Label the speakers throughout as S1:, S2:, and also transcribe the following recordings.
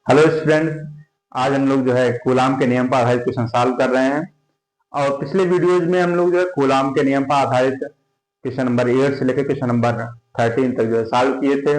S1: Hello students. आज हम लोग जो है कूलाम के नियम पर आधारित क्वेश्चन सॉल्व कर रहे हैं। और पिछले वीडियोज में हम लोग जो है कूलाम के नियम पर आधारित क्वेश्चन नंबर 8 से लेकर क्वेश्चन नंबर 13 तक जो है सॉल्व किए थे।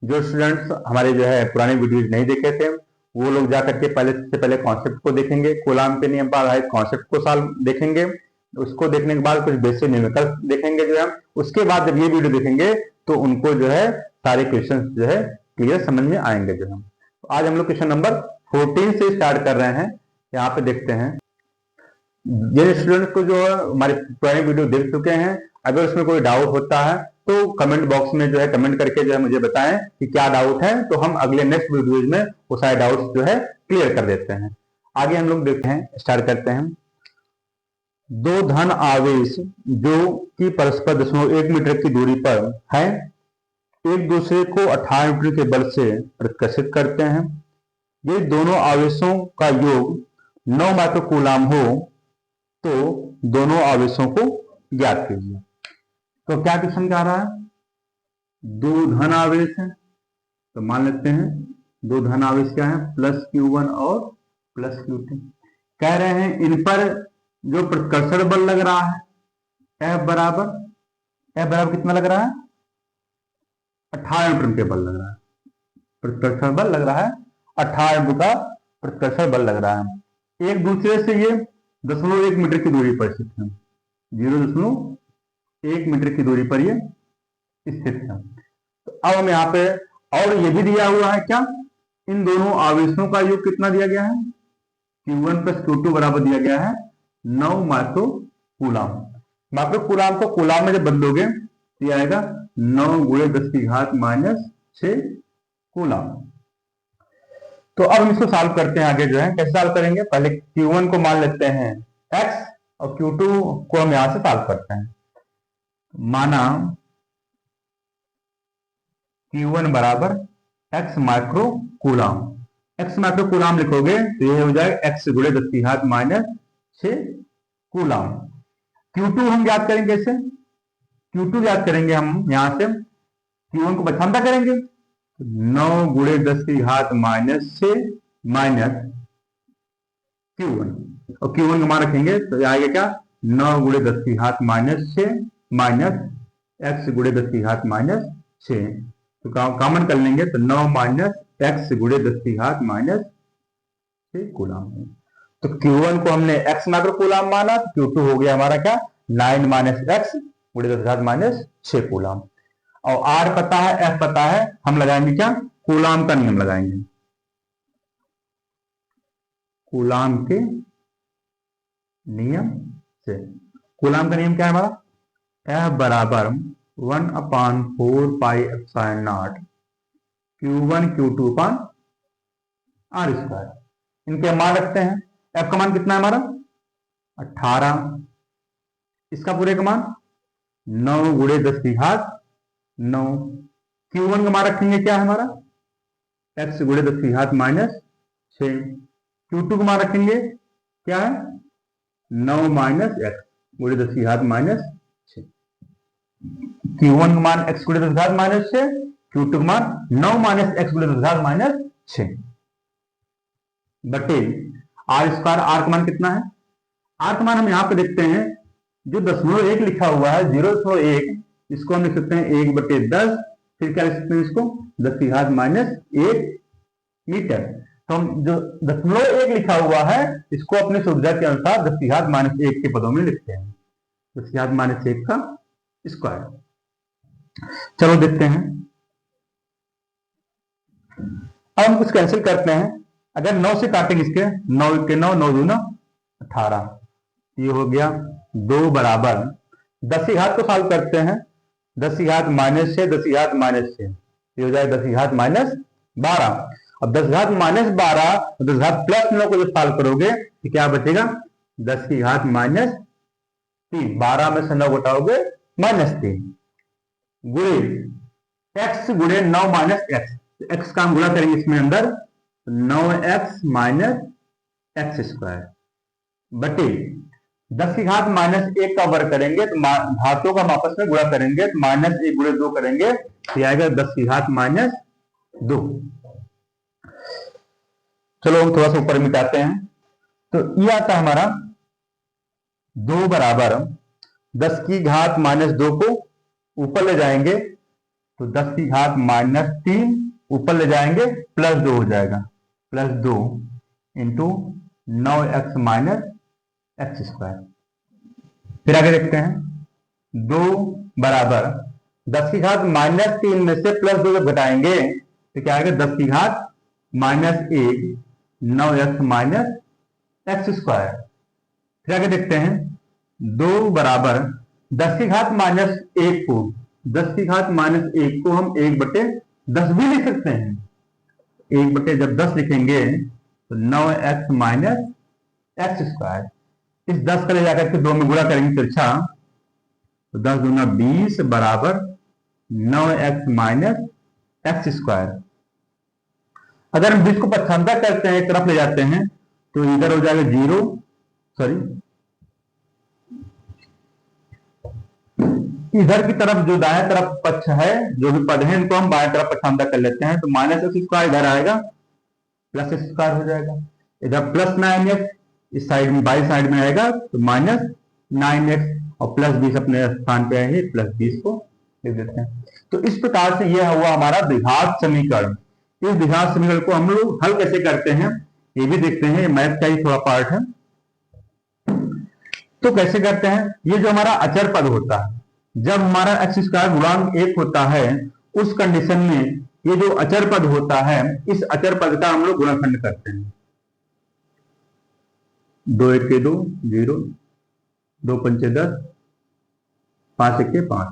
S1: जो स्टूडेंट्स हमारे जो है पुराने वीडियोज नहीं देखे थे वो लोग जा करके पहले कॉन्सेप्ट को देखेंगे, कूलाम के नियम पर आधारित कॉन्सेप्ट को सॉल्व देखेंगे। उसको देखने के बाद कुछ बेसिक न्यूमेरिकल देखेंगे जो है। उसके बाद जब ये वीडियो देखेंगे तो उनको जो है सारे क्वेश्चन जो है क्लियर समझ में आएंगे जो है। आज हम लोग क्वेश्चन नंबर 14 से स्टार्ट कर रहे हैं। यहाँ पे देखते हैं, जिन स्टूडेंट्स को जो हमारे पुराने वीडियो देख चुके हैं, अगर उसमें कोई डाउट होता है तो कमेंट बॉक्स में जो है कमेंट करके जो है मुझे बताएं कि क्या डाउट है, तो हम अगले नेक्स्ट वीडियोज में वो सारे डाउट्स जो है क्लियर कर देते हैं। आगे हम लोग देखते हैं, स्टार्ट करते हैं। दो धन आवेश जो कि परस्पर 0.1 मीटर की दूरी पर है, एक दूसरे को 18 न्यूटन के बल से प्रतिकर्षित करते हैं। यदि दोनों आवेशों का योग 9 माइक्रोकूलाम हो तो दोनों आवेशों को ज्ञात कीजिए। तो क्या क्वेश्चन कह रहा है? दो धन आवेश है, तो मान लेते हैं दो धन आवेश क्या है, प्लस Q1 और प्लस Q2। कह रहे हैं इन पर जो प्रतिकर्षण बल लग रहा है F बराबर कितना लग रहा है? 18 न्यूटन के बल लग रहा है। प्रतिकर्षण बल लग रहा है 18 न्यूटन का प्रतिकर्षण बल लग रहा है। एक दूसरे से ये 0.1 मीटर की दूरी पर स्थित है, 0.1 मीटर की दूरी पर ये स्थित है। तो अब हम यहाँ पे और ये भी दिया हुआ है क्या, इन दोनों आवेशों का योग कितना दिया गया है, Q1 प्लस Q2 बराबर दिया गया है 9 माइक्रोकूलाम। माइक्रोकूलाम को कूलाम में जब बदलोगे तो ये आएगा 9 × 10⁻⁶ कूलाम। तो अब हम इसको सॉल्व करते हैं। आगे जो है कैसे सॉल्व करेंगे, पहले Q1 को मान लेते हैं x और Q2 को हम यहां से सॉल्व करते हैं। माना Q1 बराबर x माइक्रोकूलाम, x माइक्रोकूलाम लिखोगे तो ये हो जाएगा x × 10⁻⁶ कूलाम। Q2 हम ज्ञात करेंगे कैसे, Q2 ज्ञात करेंगे हम यहां से, Q1 को बछांता करेंगे 9 × 10⁻⁶ माइनस Q1 और Q1 का मान रखेंगे तो आएगा क्या, 9 × 10⁻⁶ माइनस x × 10⁻⁶। तो कॉमन कर लेंगे तो 9 - x × 10⁻⁶ कूलाम। तो Q1 को हमने x माइक्रोकूलाम माना, तो Q2 हो गया हमारा क्या, 9 - x × 10⁻⁶ कूलाम। और R पता है, F पता है, हम लगाएंगे क्या, कूलाम का नियम लगाएंगे। कूलाम के नियम से, कूलाम का नियम क्या है हमारा, F बराबर 1/4πε0 Q1 Q2 R²। इनके मान रखते हैं। F का मान कितना है हमारा 18, इसका पूरे का मान 9 × 10⁻⁹। Q1 का मान रखेंगे क्या है हमारा, x × 10⁻⁶। Q2 का मान रखेंगे क्या है, 9 - x × 10⁻⁶। Q1 का मान x × 10⁻⁶, Q2 का मान 9 - x × 10⁻⁶। बटे R²। R का मान कितना है, R का मान हम यहां पे देखते हैं, जो 0.1 लिखा हुआ है 0.1, इसको हम लिख सकते हैं 1/10, फिर क्या लिख सकते हैं इसको 10⁻⁻1 मीटर। तो हम जो 0.1 लिखा हुआ है इसको अपने सुविधा के अनुसार 10⁻1 के पदों में लिखते हैं, 10⁻1 का स्क्वायर। चलो देखते हैं, अब हम कुछ कैंसिल करते हैं। अगर 9 से काटेंगे इसके, 9 के 9, 9 दूना 18, ये हो गया 2 बराबर 10 को सॉल्व करते हैं, 10⁻⁻6 10⁻⁻6, ये हो जाएगा 10⁻12। अब 10⁻12 और 10 प्लस 9 को जब सॉल्व करोगे तो क्या बचेगा, 10⁻3। 12 में से 9 घटाओगे -3 गुणे x × 9 - x, x का हम गुणा करेंगे इसमें अंदर 9x - x² बटे 10⁻1 का वर्ग करेंगे तो घातों का आपस में गुणा करेंगे तो -1 × 2 करेंगे तो आएगा 10⁻2। चलो हम थोड़ा सा ऊपर मिटाते हैं। तो ये आता है हमारा 2 बराबर 10 की घात -2 को ऊपर ले जाएंगे तो 10 की घात -3 ऊपर ले जाएंगे +2 हो जाएगा, +2 इंटू 9x - x²। फिर आगे देखते हैं 2 बराबर 10 की घात -3 में से +2 जब घटाएंगे तो क्या आएगा, 10 की घात -1 9x - x²। फिर आगे देखते हैं 2 बराबर 10 की घात -1 को 10 की घात -1 को हम 1/10 भी लिख सकते हैं। 1/जब 10 लिखेंगे तो 9x - x²। इस 10 का ले जाकर के 2 में गुणा करेंगे तिरछा तो 10 दूना 20 बराबर 9x - x²। अगर हम 20 को पक्षांतर करते हैं, एक तरफ ले जाते हैं तो इधर हो जाएगा 0, सॉरी इधर की तरफ जो दाएं तरफ पक्ष है, जो भी पद है, इनको हम बाएं तरफ पक्षांतर कर लेते हैं तो -x² इधर आएगा, +x² हो जाएगा। इधर +9x इस साइड में, बाई साइड में आएगा तो -9x और +20 अपने स्थान पे आएंगे, +20 को लिख देते हैं। तो इस प्रकार से यह हुआ हमारा द्विघात समीकरण। इस द्विघात समीकरण को हम लोग हल कैसे करते हैं ये भी देखते हैं, मैथ का ही थोड़ा पार्ट है। तो कैसे करते हैं, ये जो हमारा अचर पद होता है, जब हमारा x² गुणांक 1 होता है उस कंडीशन में ये जो अचर पद होता है, इस अचर पद का हम लोग गुणनखंड करते हैं। 2 1 2 0, 2 5 10, 5 1 5।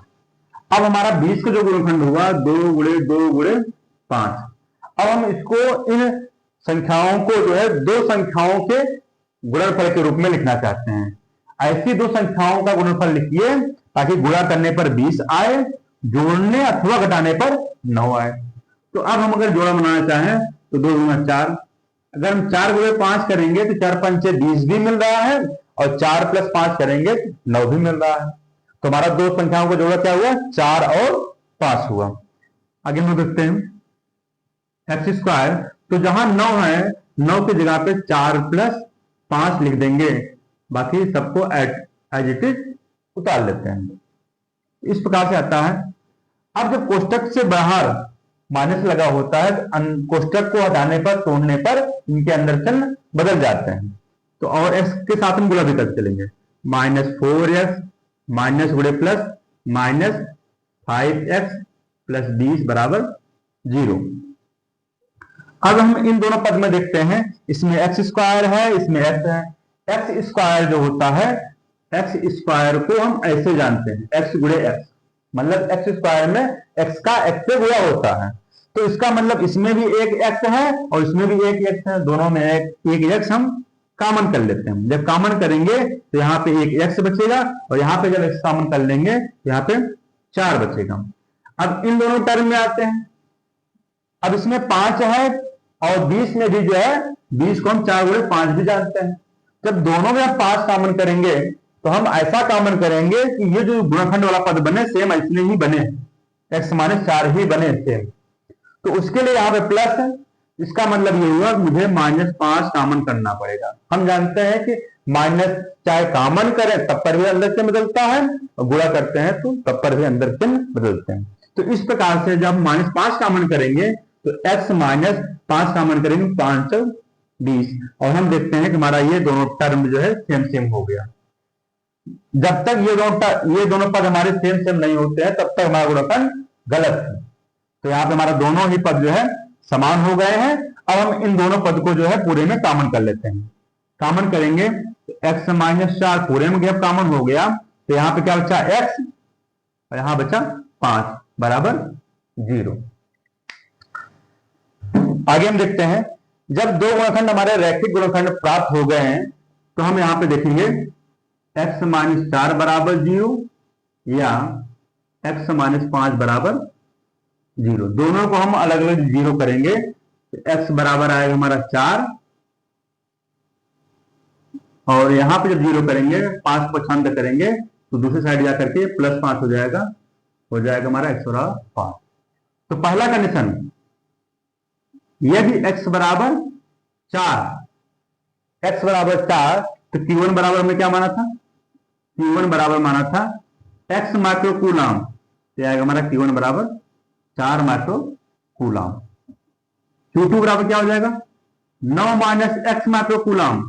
S1: अब हमारा 20 का जो गुणनखंड हुआ 2 × 2 × 5। अब हम इसको इन संख्याओं को जो है दो संख्याओं के गुणनफल के रूप में लिखना चाहते हैं। ऐसी दो संख्याओं का गुणनफल लिखिए ताकि गुणा करने पर 20 आए, जोड़ने अथवा घटाने पर 9 आए। तो अब हम अगर जोड़ा बनाना चाहें तो 2 × 4, अगर हम 4 × 5 करेंगे तो 4 5 20 भी मिल रहा है और 4 + 5 करेंगे तो 9 भी मिल रहा है। तो हमारा दो संख्याओं का जोड़ा क्या हुआ, 4 और 5 हुआ। आगे हम देखते हैं x², तो जहां 9 है 9 की जगह पे 4 + 5 लिख देंगे, बाकी सबको एज इट इज उतार लेते हैं। इस प्रकार से आता है। अब जब कोष्टक से बाहर माइनस लगा होता है तो कोष्टक को हटाने पर, तोड़ने पर इनके अंदर चिन्ह बदल जाते हैं। तो और x के साथ हम गुणा भी करते चलेंगे, -4x माइनस गुणे प्लस -5x + 20 = 0। अब हम इन दोनों पद में देखते हैं, इसमें x² है, इसमें x है। x² जो होता है, x² को हम ऐसे जानते हैं, x × x, मतलब x² में x का x से गुणा होता है। तो इसका मतलब इसमें भी एक x है और इसमें भी एक x है, दोनों में एक x हम कॉमन कर लेते हैं। जब कॉमन करेंगे तो यहाँ पे एक x बचेगा और यहाँ पे जब x कॉमन कर लेंगे तो यहाँ पे 4 बचेगा। अब इन दोनों टर्म में आते हैं। अब इसमें 5 है और 20 में भी जो है 20 को हम 4 × 5 भी जानते हैं। जब दोनों में हम 5 कॉमन करेंगे तो हम ऐसा कॉमन करेंगे कि ये जो गुणनखंड वाला पद बने सेम ऐसे ही बने, x - 4 ही बने सेम। तो उसके लिए यहाँ पे प्लस है, इसका मतलब ये हुआ मुझे -5 कॉमन करना पड़ेगा। हम जानते हैं कि माइनस चाहे कॉमन करें तब पर भी अंदर चिन्ह बदलता है और गुणा करते हैं तो तब पर भी अंदर चिन्ह बदलते हैं। तो इस प्रकार से जब -5 कॉमन करेंगे तो x - 5 कॉमन करेंगे, 5 × 20, और हम देखते हैं कि हमारा ये दोनों टर्म जो है सेम हो गया। जब तक ये दोनों पद हमारे सेम नहीं होते हैं तब तक हमारा गुणनखंड गलत है। तो यहाँ पे हमारा दोनों ही पद जो है समान हो गए हैं। अब हम इन दोनों पद को जो है पूरे में कॉमन कर लेते हैं। कॉमन करेंगे तो x - 4 पूरे में जब कॉमन हो गया तो यहाँ पे क्या बचा, x, और यहाँ बचा 5 = 0। आगे हम देखते हैं, जब दो गुणनखंड हमारे रैखिक गुणनखंड प्राप्त हो गए हैं तो हम यहाँ पे देखेंगे x - 4 = 0 या x - 5 = 0। दोनों को हम अलग अलग 0 करेंगे तो x बराबर आएगा हमारा 4, और यहां पे जब 0 करेंगे 5 को छांत करेंगे तो दूसरी साइड जाकर के +5 हो जाएगा हमारा x = 5। तो पहला कंडीशन, यदि x = 4, x बराबर 4, तो Q1 बराबर में क्या माना था? Q1 बराबर माना था x माइक्रो कूलाम, तो आएगा हमारा Q1 बराबर 4 माइक्रो कूलाम। Q2 बराबर क्या हो जाएगा? 9 माइनस x माइक्रो कूलाम,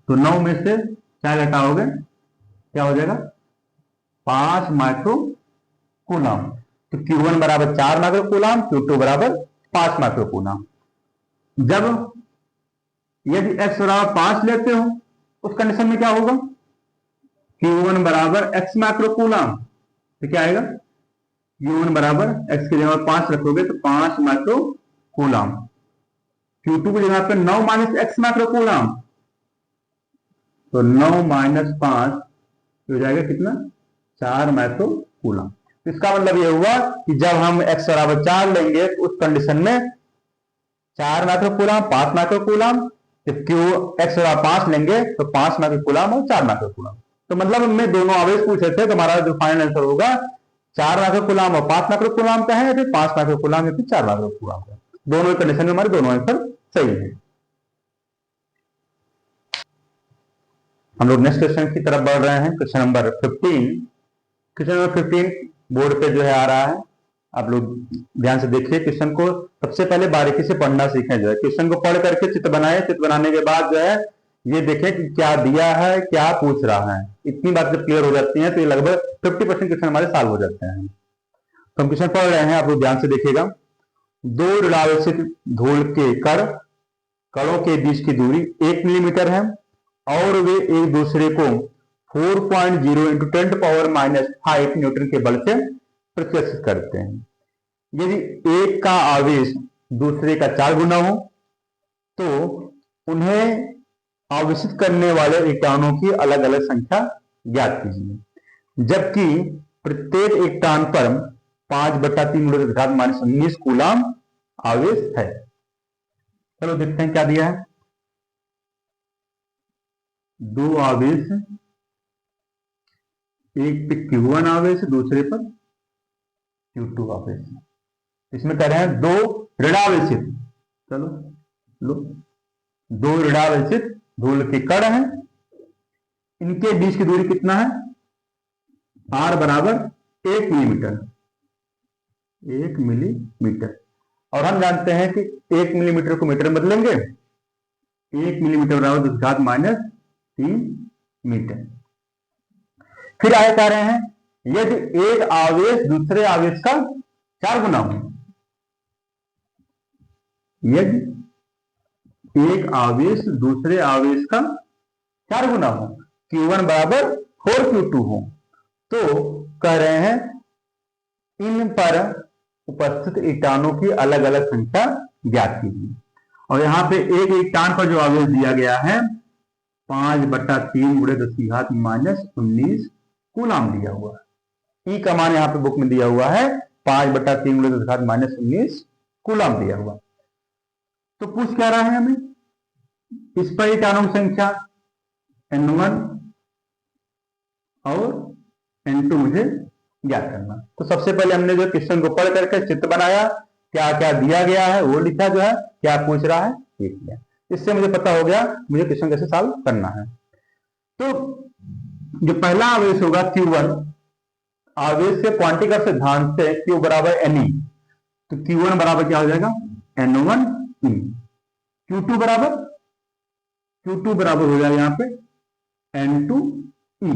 S1: तो 9 में से 4 घटाओगे क्या हो जाएगा? 5 माइक्रो कूलाम। तो Q1 बराबर 4 माइक्रो कूलाम, Q2 बराबर 5 माइक्रो कूलाम। जब यदि x बराबर 5 लेते हो उस कंडीशन में क्या होगा? Q1 बराबर x माइक्रो कूलाम, तो क्या आएगा? Q1 बराबर x की जगह 5 रखोगे तो 5 माइक्रो कूलाम। Q2 की जगह पे 9 माइनस x माइक्रो कूलाम, तो 9 माइनस 5 हो जाएगा कितना? 4 माइक्रो कूलाम। तो इसका मतलब यह हुआ कि जब हम x बराबर 4 लेंगे तो उस कंडीशन में 4 माइक्रो कूलाम, 5 माइक्रो कूलाम, जब क्यू x बराबर 5 लेंगे तो 5 माइक्रो कूलाम और 4 माइक्रो कूलाम। तो मतलब हमने दोनों आवेश पूछे थे, तो हमारा जो फाइनल आंसर होगा 4 माइक्रो कूलाम और 5 माइक्रो कूलाम का है, या फिर 5 माइक्रो कूलाम या फिर 4 माइक्रो कूलाम का। दोनों कंडीशन में हमारे दोनों आंसर सही है। हम लोग नेक्स्ट क्वेश्चन की तरफ बढ़ रहे हैं, question number 15। Question number 15 board पे जो है आ रहा है, आप लोग ध्यान से देखिए क्वेश्चन को। सबसे पहले बारीकी से पढ़ना सीखें, जो है क्वेश्चन को पढ़ करके चित्र बनाए, चित्र बनाने के बाद जो है ये देखें कि क्या दिया है, क्या पूछ रहा है। इतनी बात जब क्लियर हो जाती है तो ये लगभग 50% क्वेश्चन हमारे सॉल्व हो जाते हैं। तो हम क्वेश्चन पढ़ रहे हैं, आप लोग ध्यान से देखिएगा। दो ऋणावेशित धूल के कणों के बीच की दूरी 1 मिलीमीटर है और वे एक दूसरे को 4.0 इंटू 10⁻⁵ न्यूटन के बल से प्रतिकर्षित करते हैं। यदि एक का आवेश दूसरे का 4 गुना हो तो उन्हें आवेशित करने वाले इलेक्ट्रॉनों की अलग अलग संख्या ज्ञात कीजिए। जबकि प्रत्येक इलेक्ट्रॉन पर 5/3 × 10⁻⁹ कूलाम आवेश है। चलो देखते हैं क्या दिया है। दो आवेश, एक पे Q1 आवेश, दूसरे पर Q2 आवेश। इसमें कह रहे हैं दो ऋणावेशित, चलो लो, दो ऋणावेशित धूल के कण हैं, इनके बीच की दूरी कितना है? R बराबर 1 मिलीमीटर, 1 मिलीमीटर। और हम जानते हैं कि 1 मिलीमीटर को मीटर में बदलेंगे, 1 मिलीमीटर बराबर 10⁻³ मीटर। फिर आगे कह रहे हैं यदि एक आवेश दूसरे आवेश का 4 गुना हो, यदि एक आवेश दूसरे आवेश का 4 गुना हो, Q1 बराबर 4Q2 हो, तो कह रहे हैं इन पर उपस्थित इलेक्ट्रॉनों की अलग अलग संख्या ज्ञात कीजिए। और यहां पे एक इलेक्ट्रॉन पर जो आवेश दिया गया है 5/3 × 10⁻⁻19 कूलाम दिया हुआ है। ई का मान यहाँ पे बुक में दिया हुआ है 5/3 × 10⁻⁻19 कूलाम दिया हुआ। तो पूछ क्या रहा है हमें? इस पर इलेक्ट्रॉनों की संख्या N1 और N2 मुझे ज्ञात करना। तो सबसे पहले हमने जो क्वेश्चन को पढ़ करके चित्र बनाया, क्या क्या दिया गया है वो लिखा, जो है क्या पूछ रहा है ये किया। इससे मुझे पता हो गया मुझे क्वेश्चन कैसे सॉल्व करना है। तो जो पहला आवेश होगा Q1, आवेश के क्वांटिटी का सिद्धांत से Q बराबर Ne, तो Q1 बराबर क्या हो जाएगा? N1E। Q2 बराबर हो जाएगा यहाँ पे N2E।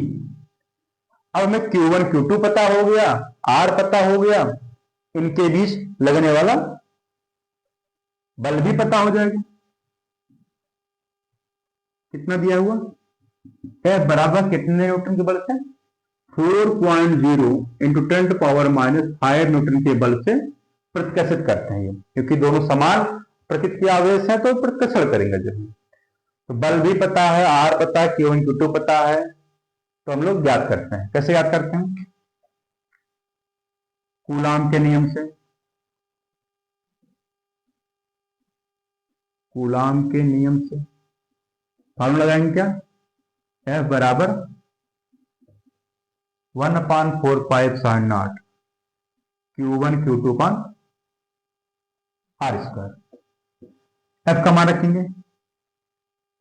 S1: अब हमें Q1 Q2 पता हो गया, R पता हो गया, इनके बीच लगने वाला बल भी पता हो जाएगा। कितना दिया हुआ? F बराबर कितने न्यूटन के बल से? 4.0 इंटू 10⁻⁵ न्यूटन के बल से प्रतिकर्षित करते हैं ये, क्योंकि दोनों समान प्रकृति के आवेश हैं तो प्रतिकर्षण करेंगे जो है। तो बल भी पता है, R पता है, Q1 Q2 पता है, तो हम लोग ज्ञात करते हैं। कैसे ज्ञात करते हैं? कूलाम के नियम से। कूलाम के नियम से फॉर्मूला लगाएंगे क्या? F बराबर 1/4πε0 Q1 Q2 R²। f का मान रखेंगे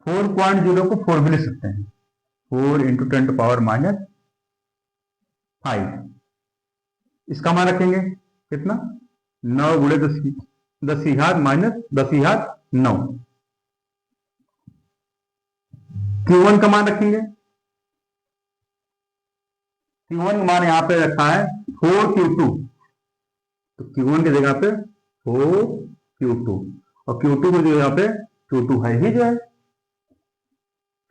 S1: 4.0 को 4 भी लिख सकते हैं, 4 इंटू 10 टू पावर माइनस 5। इसका मान रखेंगे कितना 9 गुणे 10 की घात माइनस 10 की घात 9। Q1 का मान रखेंगे, Q1 का मान यहां पे रखा है 4Q2, तो Q1 की जगह पे 4Q2 और Q2 की जगह पे Q2 है ही जो है।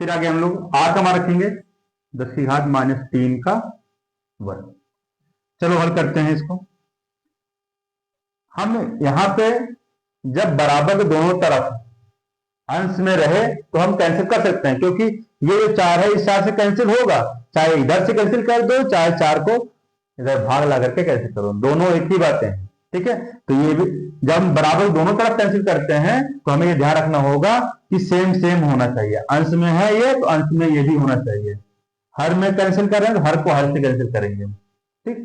S1: फिर आगे हम लोग R का मान रखेंगे 10 की घात माइनस 3 का वर्ग। चलो हल करते हैं इसको। हम यहां पे जब बराबर के दोनों तरफ अंश में रहे तो हम कैंसिल कर सकते हैं, क्योंकि ये जो 4 है इस 4 से कैंसिल होगा, चाहे इधर से कैंसिल कर दो चाहे 4 को इधर भाग ला करके कैंसिल करो, दोनों एक ही बातें हैं। ठीक है, तो ये भी जब हम बराबर दोनों तरफ कैंसिल करते हैं तो हमें ये ध्यान रखना होगा कि सेम सेम होना चाहिए। अंश में है ये तो अंश में ये भी होना चाहिए। हर में कैंसिल कर रहे हैं तो हर को हर से कैंसिल करेंगे। ठीक,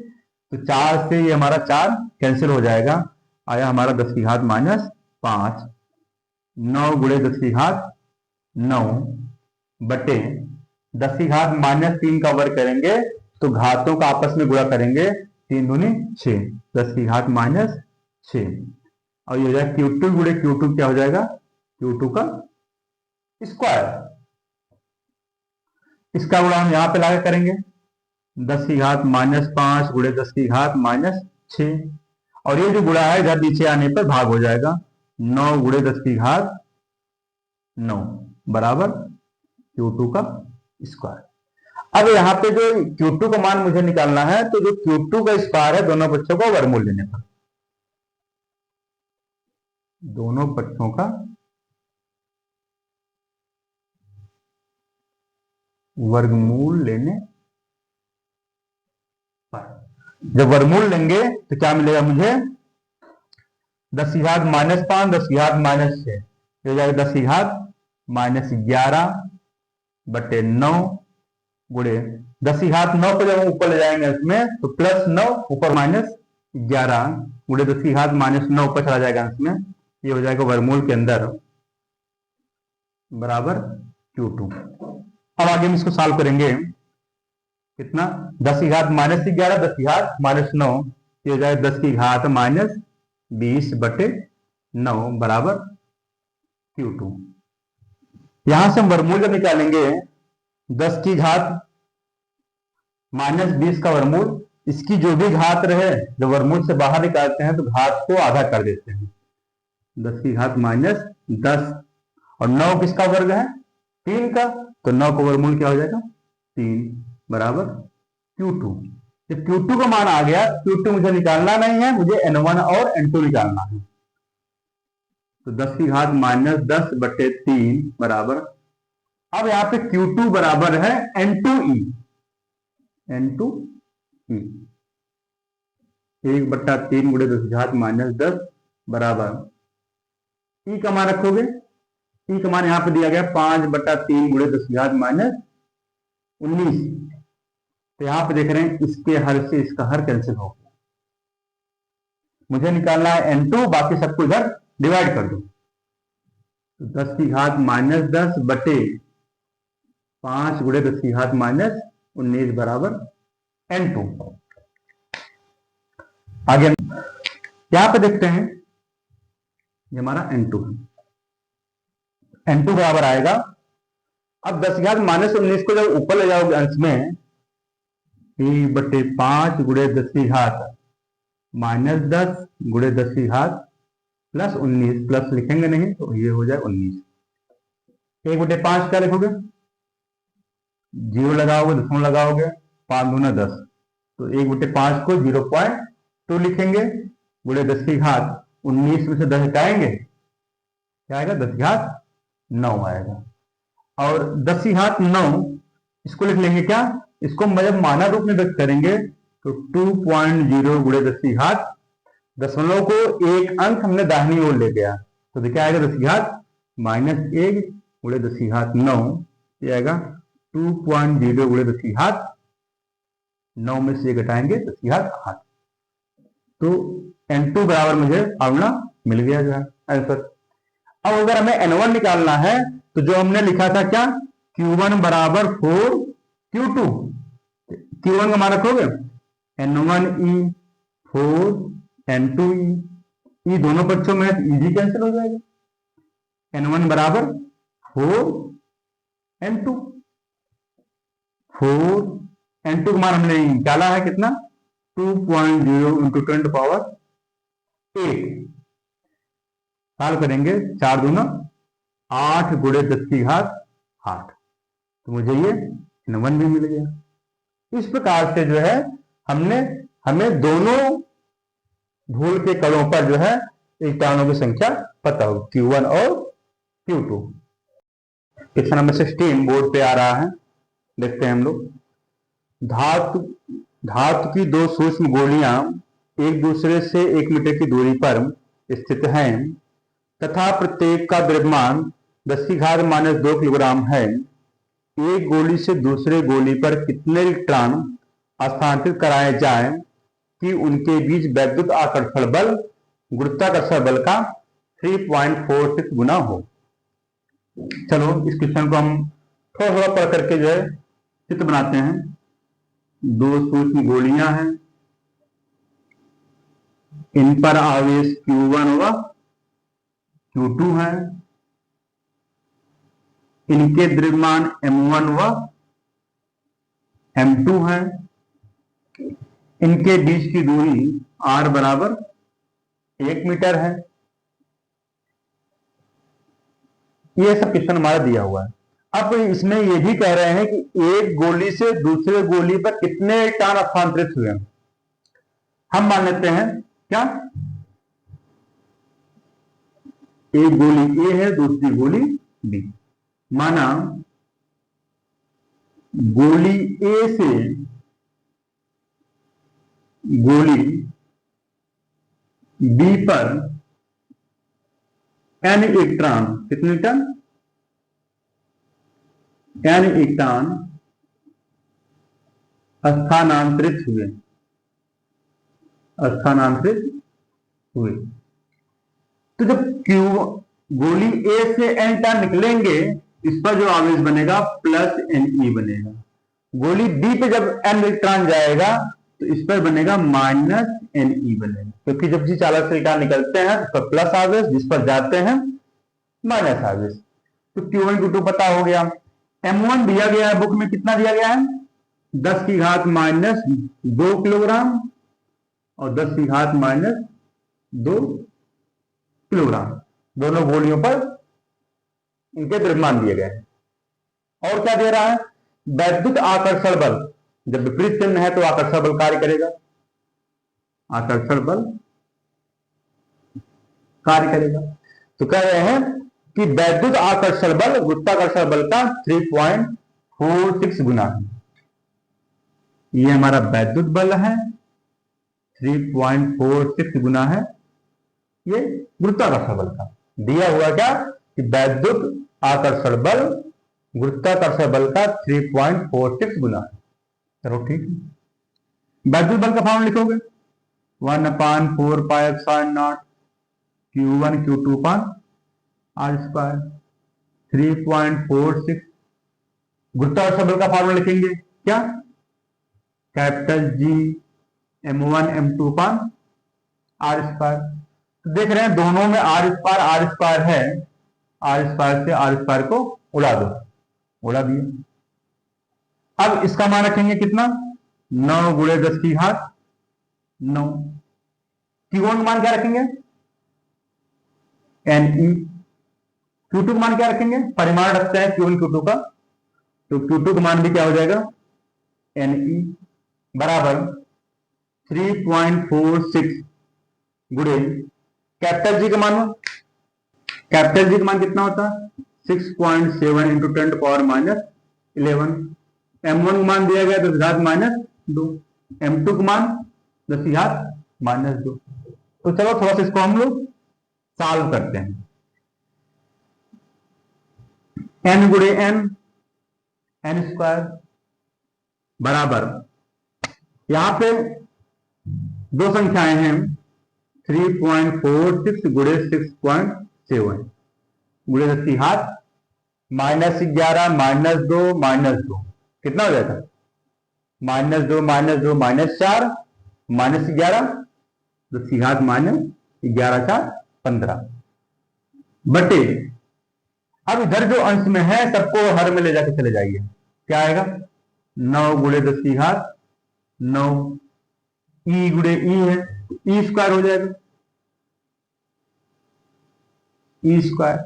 S1: तो 4 से ये हमारा 4 कैंसिल हो जाएगा, आया हमारा 10 की घात माइनस 5। 9 गुणे 10 की घात 9 बटे 10 की घात माइनस 3 का वर्ग करेंगे तो घातों का आपस में गुणा करेंगे, 3 दूनी 6, 10 की घात माइनस 6 और ये हो जाएगा Q2 गुणे Q2 क्या हो जाएगा Q2 का स्क्वायर। इसका गुणा हम यहां पे लाके करेंगे 10 की घात माइनस 5 गुणे 10 की घात माइनस 6 और ये जो गुणा है इधर नीचे आने पर भाग हो जाएगा, 9 गुणे 10 की घात 9 बराबर Q2 का स्क्वायर। अब यहाँ पे जो Q2 का मान मुझे निकालना है, तो जो Q2 का स्क्वायर है दोनों पक्षों का वर्गमूल लेने पर, दोनों पक्षों का वर्गमूल लेने पर, जब वर्गमूल लेंगे तो क्या मिलेगा मुझे 10 की घात माइनस 5 10 की घात माइनस 6 हो जाएगा 10 की घात माइनस 11 बटे 9 गुणे 10 की घात 9 को जब हम ऊपर ले जाएंगे इसमें तो प्लस 9 ऊपर माइनस 11 गुणे 10 की घात माइनस 9 ऊपर चला जाएगा इसमें, ये हो जाएगा वर्गमूल के अंदर बराबर Q2। अब आगे हम इसको सॉल्व करेंगे, कितना 10 की घात माइनस 11 10 की घात माइनस 9, ये हो जाएगा 10 की घात माइनस 20 बटे 9 बराबर Q2। यहां से हम वर्गमूल जब निकालेंगे 10 की घात माइनस 20 का वर्गमूल, इसकी जो भी घात रहे जब वर्गमूल से बाहर निकालते हैं तो घात को आधा कर देते हैं, 10 की घात माइनस 10 और 9 किसका वर्ग है 3 का, तो 9 का वर्गमूल क्या हो जाएगा 3 बराबर Q2। जब Q2 का मान आ गया, Q2 मुझे निकालना नहीं है, मुझे N1 और N2 निकालना है, तो 10 की घात माइनस 10 बटे 3 बराबर, अब यहां पे Q2 बराबर है N2E, N2E 1 बट्टा 3 गुणे 10 की घात माइनस 10 बराबर E का मान रखोगे, E का मान यहां पे दिया गया 5 बट्टा 3 गुणे 10 की घात माइनस 19, तो यहां पे देख रहे हैं इसके हर से इसका हर कैंसिल हो गया, मुझे निकालना है N2, बाकी सबको इधर डिवाइड कर दो, तो 10 की घात माइनस 10 बटे 5 गुणे 10 की घात माइनस 19 बराबर N2। आगे यहां पे देखते हैं ये हमारा N2 है, N2 बराबर आएगा, अब 10 की घात माइनस 19 को जब ऊपर ले जाओगे अंश में 1 बटे 5 गुणे 10 की घात माइनस 10 गुणे 10 की घात प्लस 19, प्लस लिखेंगे नहीं तो ये हो जाए 19, 1 बटे 5 क्या लिखोगे 0 लगाओगे, दशमलव लगाओगे, 5 दूना 10, तो 1 बटे 5 को 0.2 लिखेंगे गुणे 10 की घात 19 में से 10 हटाएंगे क्या आएगा 10 की घात 9 आएगा, और 10 की घात 9 इसको लिख लेंगे क्या, इसको जब माना रूप में व्यक्त करेंगे तो 2.0 गुणे 10 की घात, दशमलव को एक अंक हमने दाहिनी ओर ले गया तो क्या आएगा 10 की घात माइनस 1 गुणे 10 की घात 9, ये आएगा 2.0 गुणे 10 की घात 9 में से घटाएंगे 10 की घात 8, तो N2 बराबर मुझे फार्मूला मिल गया जो है आंसर। अब अगर हमें N1 निकालना है तो जो हमने लिखा था क्या, Q1 बराबर 4 Q2, Q1 का मान रखोगे N1E 4 N2E, ये दोनों बच्चों में इजी कैंसिल हो जाएगा, N1 बराबर 4 N2, 4 N2 का मान हमने निकाला है कितना 2.0 इंटू 10⁸ साल करेंगे 4 दूना 8 गुणे 10 की घात 8, तो मुझे ये N1 भी मिल गया। इस प्रकार से जो है हमें दोनों धूल के कणों पर जो है इलेक्ट्रॉनों की संख्या पता हो, Q1 और Q2। क्वेश्चन नंबर 16 बोर्ड पे आ रहा है, देखते हैं हम लोग। धातु की दो सूक्ष्म गोलियां एक दूसरे से 1 मीटर की दूरी पर स्थित हैं तथा प्रत्येक का द्रव्यमान 10⁻² किलोग्राम है। एक गोली से दूसरे गोली पर कितने इलेक्ट्रॉन स्थानांतरित कराए जाएं कि उनके बीच वैद्युत आकर्षण बल गुरुत्वाकर्षण बल का 3.46 गुना हो। चलो इस क्वेश्चन को हम थोड़ा थोड़ा पढ़ करके जो है चित्र बनाते हैं। दो सूक्ष्म गोलियां हैं, इन पर आवेश Q1 व Q2 है, इनके द्रव्यमान M1 व M2 है, इनके बीच की दूरी R बराबर 1 मीटर है। ये सब क्वेश्चन हमारा दिया हुआ है। अब इसमें ये भी कह रहे हैं कि एक गोली से दूसरे गोली पर कितने इलेक्ट्रॉन स्थानांतरित हुए। हम मान लेते हैं क्या, एक गोली A है दूसरी गोली B, माना गोली A से गोली B पर n इलेक्ट्रॉन, कितने टन, n इलेक्ट्रॉन स्थानांतरित हुए। तो जब गोली A से n इलेक्ट्रॉन निकलेंगे, इस पर जो आवेश बनेगा +Ne बनेगा। गोली B पे जब n इलेक्ट्रॉन जाएगा तो इस पर बनेगा -Ne बनेगा, क्योंकि जब जी चालक से इलेक्ट्रॉन निकलते हैं तो प्लस आवेश, जिस पर जाते हैं माइनस आवेश। तो Q1 Q2 पता हो गया। M1 दिया गया है, बुक में कितना दिया गया है 10⁻² किलोग्राम और 10⁻² किलोग्राम, दोनों गोलियों पर इनके द्रव्यमान दिए गए हैं। और क्या दे रहा है, वैद्युत आकर्षण बल, जब विपरीत चिन्ह है तो आकर्षण बल कार्य करेगा, आकर्षण बल कार्य करेगा। तो कह रहे हैं कि वैद्युत आकर्षण बल गुरुत्वाकर्षण बल का 3.46 गुना है। ये हमारा वैद्युत बल है, 3.46 गुना है ये गुरुत्वाकर्षण बल का। दिया हुआ क्या कि वैद्युत आकर्षण बल गुरुत्वाकर्षण बल का 3.46 गुना है। चलो ठीक है, वैद्युत बल का फॉर्मूला लिखोगे 1/4πε0 Q1 Q2 R², 3.46। गुरुत्वाकर्षण बल का फॉर्मूला लिखेंगे क्या, capital G M1 M2 R²। तो देख रहे हैं दोनों में R² है, R² से R² को उड़ा दो, उड़ा दिया। अब इसका मान रखेंगे कितना 9 गुणे 10 की घात 9। Q1 का मान क्या रखेंगे Ne, Q2 का मान क्या रखेंगे, परिमाण रखते हैं Q1 Q2 का, तो Q2 का मान भी क्या हो जाएगा Ne बराबर 3.46 गुणे कैपिटल G का मान, कैपिटल G का मान कितना होता है 6.7 इंटू 10⁻11। M1 का मान दिया गया 10⁻², M2 का मान 10⁻²। तो चलो थोड़ा सा इसको हम लोग सॉल्व करते हैं। n गुणे n, n² बराबर, यहां पे दो संख्याएं हैं 3.46 गुणे 6.7, गुणे 10 की घात -11 -2 -2 कितना हो जाएगा? -2 -2 -4 -11 10 की घात -11 का 15 बटे। अब इधर जो अंश में है सबको हर में ले जाके चले जाइए, क्या आएगा? 9 गुणे 10 की घात 9 ई गुणे ई है तो ई स्क्वायर हो जाएगा, ई स्क्वायर।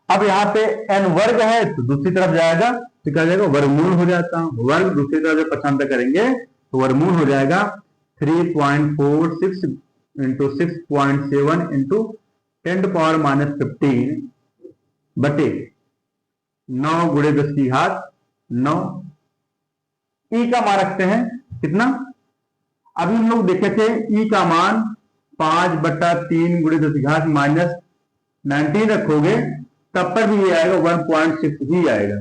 S1: अब यहाँ पे n वर्ग है तो दूसरी तरफ जाएगा तो क्या जाएगा? वर्गमूल हो जाता है। वर्ग दूसरी तरफ जब पक्षांतर करेंगे तो वर्गमूल हो जाएगा 3.46 इंटू 6.7 इंटू 10⁻15 बटे 9 गुणे 10 की घात 9। ई का मान रखते हैं कितना? अभी हम लोग देखे थे ई का मान 5/3 गुणे 10 की घात -19 रखोगे तब पर भी ये आएगा 1.6 ही आएगा।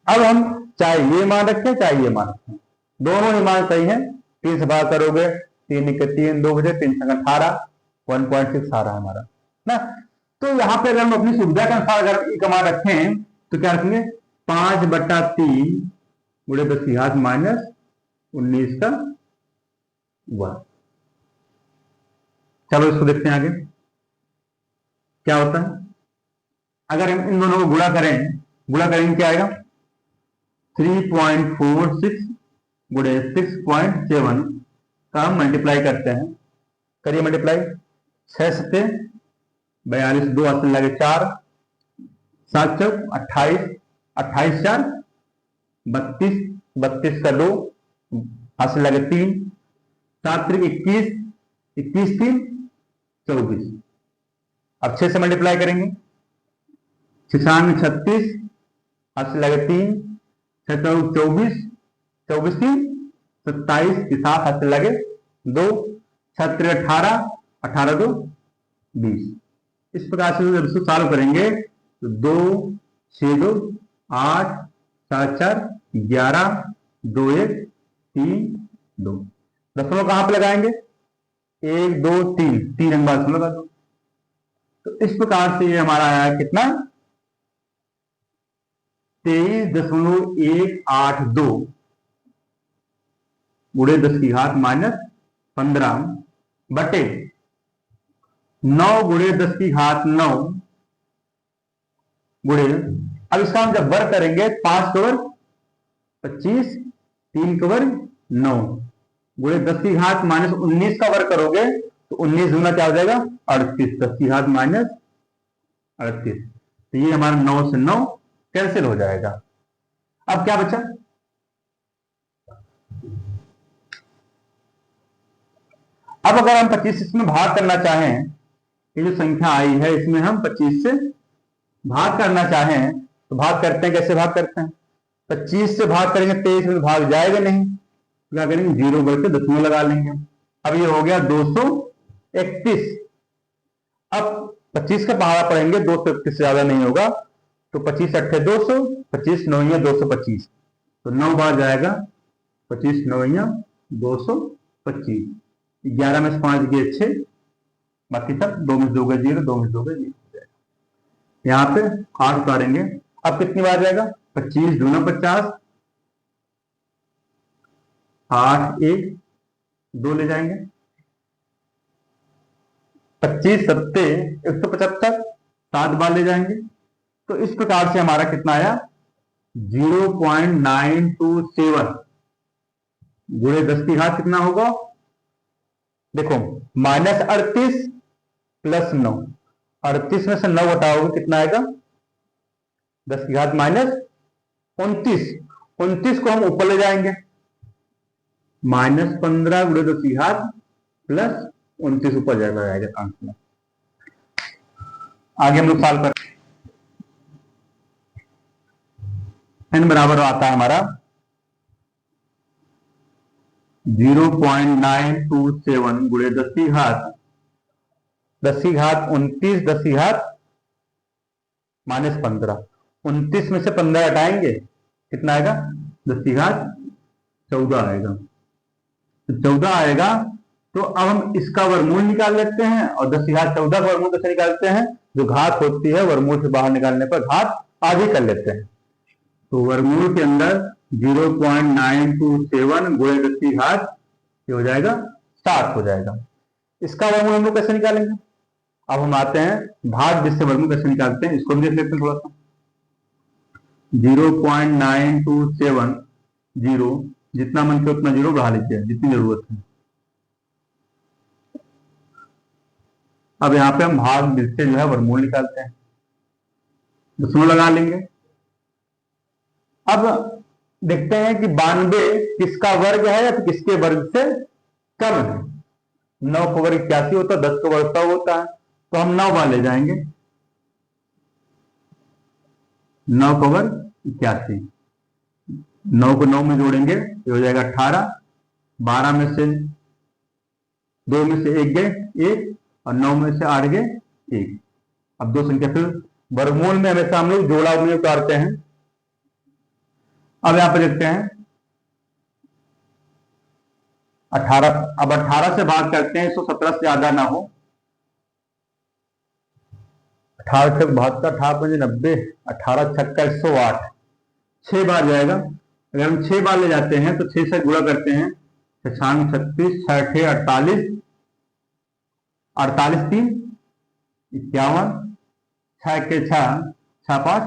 S1: अब हम चाहे ये मान रखें चाहे ये मान रखें, दोनों ही मान सही है। 3 से भाग करोगे 3 के 3 2 बजे 3 18 1.6 आ रहा है हमारा ना। तो यहाँ पे अगर हम अपनी सुविधा के अनुसार अगर ई का मान रखें तो क्या रखेंगे? 5/3 गुणे 10 की घात -19 का वर्ग। चलो इसको देखते हैं आगे क्या होता है। अगर हम इन दोनों को गुणा करेंगे क्या आएगा? 3.46 गुणे 6.7 का हम मल्टीप्लाई करते हैं, करिए मल्टीप्लाई। 6 सत्ते 42 2 हाथ में लगे 4 7 चौक 28 28 4 32 32 का 2 हाथ से लगे 3 7 3 21 21 3 24। अब 6 से मल्टीप्लाई करेंगे 6 36 हाथ से लगे 3 6 24 24 3 27 के साथ हाथ से लगे 2 7 3 18 18 2 20। इस प्रकार से जब इसको सॉल्व करेंगे तो 2 6 2 8 7 4 11 2 1 3 2। दशमलव कहां पे लगाएंगे? 1 2 3 3 अंक बाद लगा दो। तो इस प्रकार से ये हमारा आया कितना? 23.182 गुणे 10 की घात -15 बटे 9 गुणे 10 की घात 9 गुणे। अब इसका हम जब वर्ग करेंगे 5 का वर्ग 25 3 का वर्ग 9 गुणे 10 की घात -19 का वर्ग करोगे तो 19 दूना क्या हो जाएगा? 38 10 की घात -38। तो ये हमारा 9 से 9 कैंसिल हो जाएगा। अब क्या बचा? अब अगर हम 25 इसमें भाग करना चाहें, ये जो संख्या आई है इसमें हम 25 से भाग करना चाहें तो भाग करते हैं, कैसे भाग करते हैं? 25 से भाग करेंगे 23 में भाग जाएगा नहीं, क्या करेंगे? 0 बढ़ के दशमलव लगा लेंगे। अब ये हो गया 231। अब 25 का पहाड़ा पढ़ेंगे 231 से ज्यादा नहीं होगा तो 25 अट्ठे 200 25 9 225 तो 9 बार जाएगा 25 9 225। 11 में से 5 गए 6 बाकी सब 2 में 2 गए 0 2 में 2 गए 0। यहाँ पे 8 उतारेंगे। अब कितनी बार जाएगा? 25 दूना 50 8 1 2 ले जाएंगे 25 सत्ते 175 7 बार ले जाएंगे। तो इस प्रकार से हमारा कितना आया? 0.927 गुणे 10 की घात कितना होगा? देखो -38 + 9 38 में से 9 हटाओगे कितना आएगा? 10 की घात -29 29 को हम ऊपर ले जाएंगे -15 गुणे 10 की घात +29 ऊपर जाएगा अंक में। आगे हम लोग सॉल्व कर n बराबर आता है हमारा 0.927 गुणे 10 की घात 29 10 की घात -15 29 में से 15 हटाएंगे कितना आएगा? 10 की घात 14 आएगा। तो 14 आएगा तो अब हम इसका वर्गमूल निकाल लेते हैं और 10⁻14 का वर्गमूल कैसे निकालते हैं, जो घात होती है वर्गमूल से बाहर निकालने पर घात आधी कर लेते हैं। तो वर्गमूल के अंदर 0.927 गुणे 10⁻, ये हो जाएगा 7 हो जाएगा। इसका वर्गमूल हम लोग कैसे निकालेंगे, अब हम आते हैं भाग जिससे वर्गमूल कैसे निकालते हैं, इसको भी देख लेते हैं थोड़ा सा। 0.927 जीरो, जितना मन के उतना जीरो बढ़ा लीजिए जितनी जरूरत है। अब यहाँ पे हम भाग जिससे जो है वर्गमूल निकालते हैं, दशमलव लगा लेंगे। अब देखते हैं कि 92 किसका वर्ग है या तो किसके वर्ग से कम है। 9 का वर्ग 81 होता है, 10 का वर्ग 100 होता है, तो हम 9 बार ले जाएंगे। 9 का वर्ग 81, 9 को 9 में जोड़ेंगे, ये हो जाएगा 18। 12 में से 2 में से 1 गए 1 और 9 में से 8 गए 1। अब दो संख्या फिर वर्गमूल में हमेशा हम लोग जोड़ा में उतारते हैं। अब यहां पर देखते हैं 18, अब 18 से भाग करते हैं, 117 से ज्यादा ना हो। 18 से 72, 18 90, 18 छक्का 108, 6 बार जाएगा। अगर हम 6 बार ले जाते हैं तो 6 से गुणा करते हैं, 96, 36, 60, 48, 48 3 51, 6 के 6, 6 5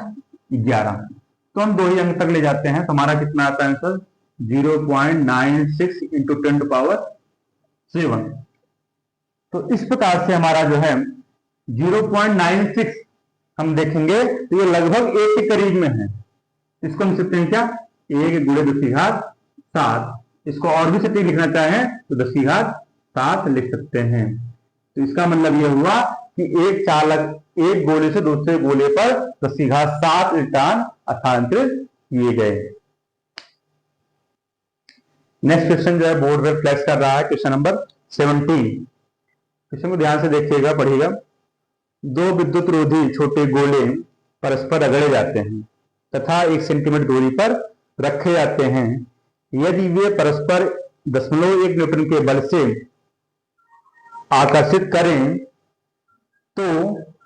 S1: 11। तो हम 2 ही अंक तक ले जाते हैं, तो हमारा कितना आता है आंसर 0.96 इंटू 10⁻7। तो इस प्रकार से हमारा जो है 0.96 हम देखेंगे तो ये लगभग 1 के करीब में है। इसको हम सकते हैं क्या, 1 गुणे 10⁻7। इसको और भी सटीक लिखना चाहें तो 10⁻7 लिख सकते हैं। तो इसका मतलब यह हुआ कि एक चालक एक गोले से दूसरे गोले पर 10⁻7 इलेक्ट्रॉन स्थानांतरित किए गए। नेक्स्ट क्वेश्चन जो है बोर्ड पे फ्लैश कर रहा है, क्वेश्चन नंबर 17। क्वेश्चन को ध्यान से देखिएगा, पढ़िएगा। 2 विद्युत रोधी छोटे गोले परस्पर रगड़े जाते हैं तथा 1 सेंटीमीटर दूरी पर रखे जाते हैं। यदि वे परस्पर 0.1 न्यूटन के बल से आकर्षित करें तो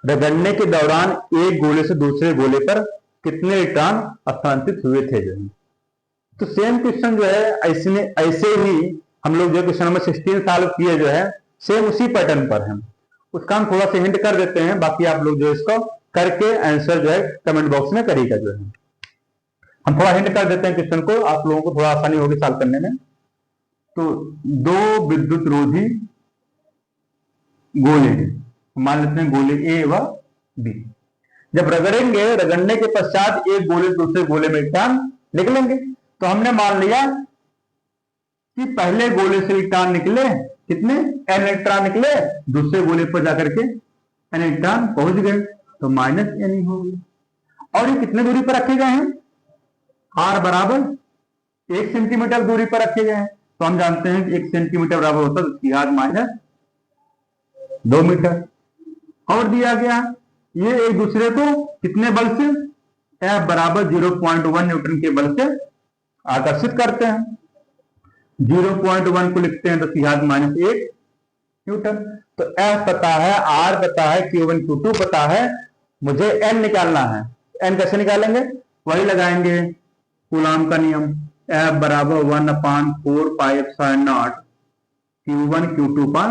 S1: रगड़ने के दौरान एक गोले से दूसरे गोले पर कितने इलेक्ट्रॉन स्थानांतरित हुए थे। जो है तो सेम क्वेश्चन जो है ऐसे ही हम लोग जो क्वेश्चन नंबर 16 सॉल्व किए जो है सेम उसी पैटर्न पर है। उसका हम थोड़ा सा हिंट कर देते हैं, बाकी आप लोग जो इसको करके आंसर जो है कमेंट बॉक्स में करिएगा। जो है हम थोड़ा हिंट कर देते हैं क्वेश्चन को, आप लोगों को थोड़ा आसानी होगी सॉल्व करने में। तो 2 विद्युत रोधी गोले, मान लेते हैं गोले ए व बी, जब रगड़ेंगे, रगड़ने के पश्चात एक गोले दूसरे गोले में इलेक्ट्रॉन निकलेंगे। तो हमने मान लिया कि पहले गोले से इलेक्ट्रॉन निकले कितने, n इलेक्ट्रॉन निकले, दूसरे गोले पर जाकर के n इलेक्ट्रॉन पहुंच गए, तो -n ही होगी। और ये कितने दूरी पर रखे गए हैं, r बराबर 1 सेंटीमीटर दूरी पर रखे गए हैं। तो हम जानते हैं कि 1 सेंटीमीटर बराबर होता है 2 मीटर। और दिया गया ये एक दूसरे को कितने बल से, F बराबर 0.1 न्यूटन के बल से आकर्षित करते हैं। 0.1 को लिखते हैं 10⁻⁻1 न्यूटन। तो F पता है, R पता है, Q1 Q2 पता है, मुझे N निकालना है। N कैसे निकालेंगे, वही लगाएंगे कूलाम का नियम, F बराबर 1/4πε0 Q1 Q2 पर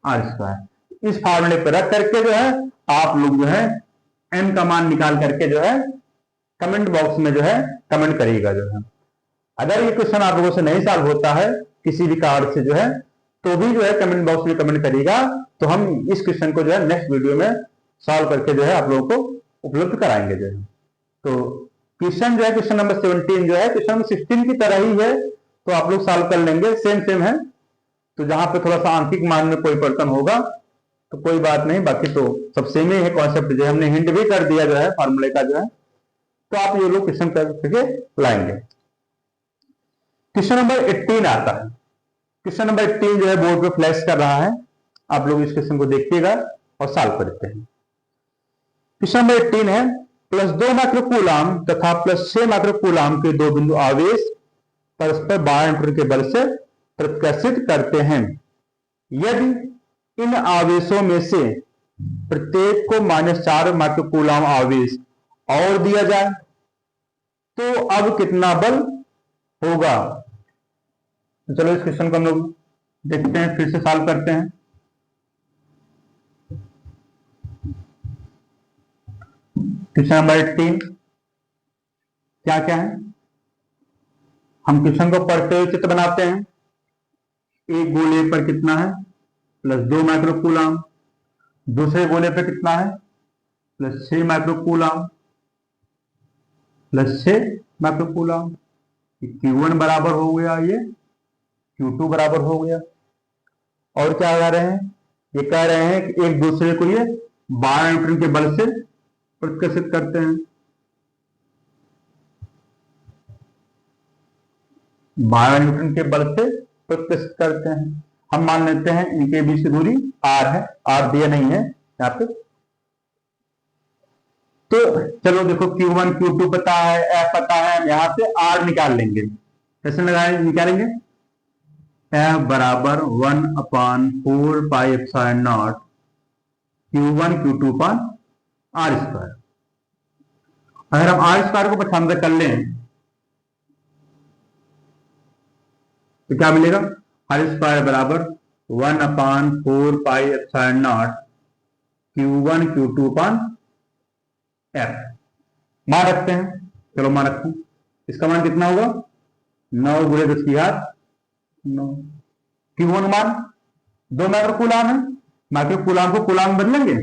S1: R²। इस फार्मूले पर रख करके जो है आप लोग जो है n का मान निकाल करके जो है कमेंट बॉक्स में जो है कमेंट करिएगा। जो है अगर ये क्वेश्चन आप लोगों से नहीं सॉल्व होता है किसी भी कार्ड से जो है, तो भी जो है कमेंट बॉक्स में कमेंट करिएगा, तो हम इस क्वेश्चन को जो है नेक्स्ट वीडियो में सॉल्व करके जो है आप लोगों को उपलब्ध कराएंगे। जो है तो क्वेश्चन जो है क्वेश्चन नंबर 17 जो है क्वेश्चन नंबर 16 की तरह ही है, तो आप लोग सॉल्व कर लेंगे, सेम है। तो जहां पे थोड़ा सा आंशिक मान में कोई परिवर्तन होगा तो कोई बात नहीं, बाकी तो सब सेम ही है कॉन्सेप्ट। जो हमने हिंट भी कर दिया जो है फार्मूले का जो है, तो आप ये लोग क्वेश्चन करके लाएंगे। क्वेश्चन नंबर 18 आता है। क्वेश्चन नंबर 18 जो है बोर्ड पे फ्लैश कर रहा है, आप लोग इस क्वेश्चन को देखिएगा और सॉल्व करते हैं। क्वेश्चन नंबर 18 है, +2 माइक्रोकूलाम तथा +6 माइक्रोकूलाम के 2 बिंदु आवेश परस्पर 12 न्यूटन के बल से प्रतिकर्षित करते हैं। यदि इन आवेशों में से प्रत्येक को -4 माइक्रोकूलम आवेश और दिया जाए तो अब कितना बल होगा। तो चलो इस क्वेश्चन को हम लोग देखते हैं, फिर से सॉल्व करते हैं। क्वेश्चन नंबर 18 क्या क्या है, हम क्वेश्चन को पढ़ते हुए चित्र बनाते हैं। एक गोले पर कितना है +2 माइक्रोकूलम, दूसरे गोले पर कितना है +6 माइक्रोकूलम, +6 माइक्रोकूलम। Q1 बराबर हो गया, ये Q2 बराबर हो गया। और क्या कह रहे हैं, ये कह रहे हैं कि एक दूसरे को ये 12 न्यूटन के बल से प्रतिकर्षित करते हैं। 12 न्यूटन के बल से प्रतिकर्षित करते हैं। हम मान लेते हैं इनके बीच की दूरी r है, r दिया नहीं है यहाँ पे। तो चलो देखो Q1 Q2 पता है, F पता है, यहां से R निकाल लेंगे। कैसे निकालेंगे, F बराबर 1/4 pi epsilon not Q1 Q2 पर R²। अगर हम R² को पक्षांतर कर लें तो क्या मिलेगा, R² बराबर 1/4 pi epsilon not Q1 Q2 पर F। मान रखते हैं, चलो मान रखते हैं। इसका मान कितना होगा 9 × 10⁹9। Q1 मान 2 माइक्रोकूलम है, माइक्रोकूलम को कूलम बदलेंगे,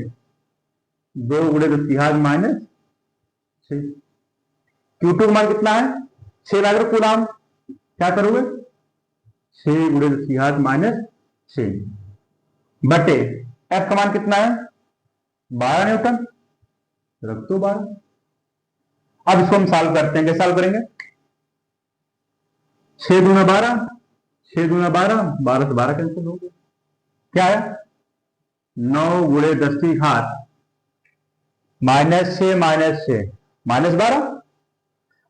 S1: 2 × 10⁻⁶। Q2 मान कितना है 6 माइक्रोकूलम, क्या करोगे 6 × 10⁻⁶ बटे F का मान कितना है 12 न्यूटन, रख दो 12। अब इसको हम सॉल्व करते हैं, कैसे सॉल्व करेंगे, 6 × 12, 6 × 12, 12 से 12 कैंसिल हो गया। क्या है 9 × 10⁻⁻⁶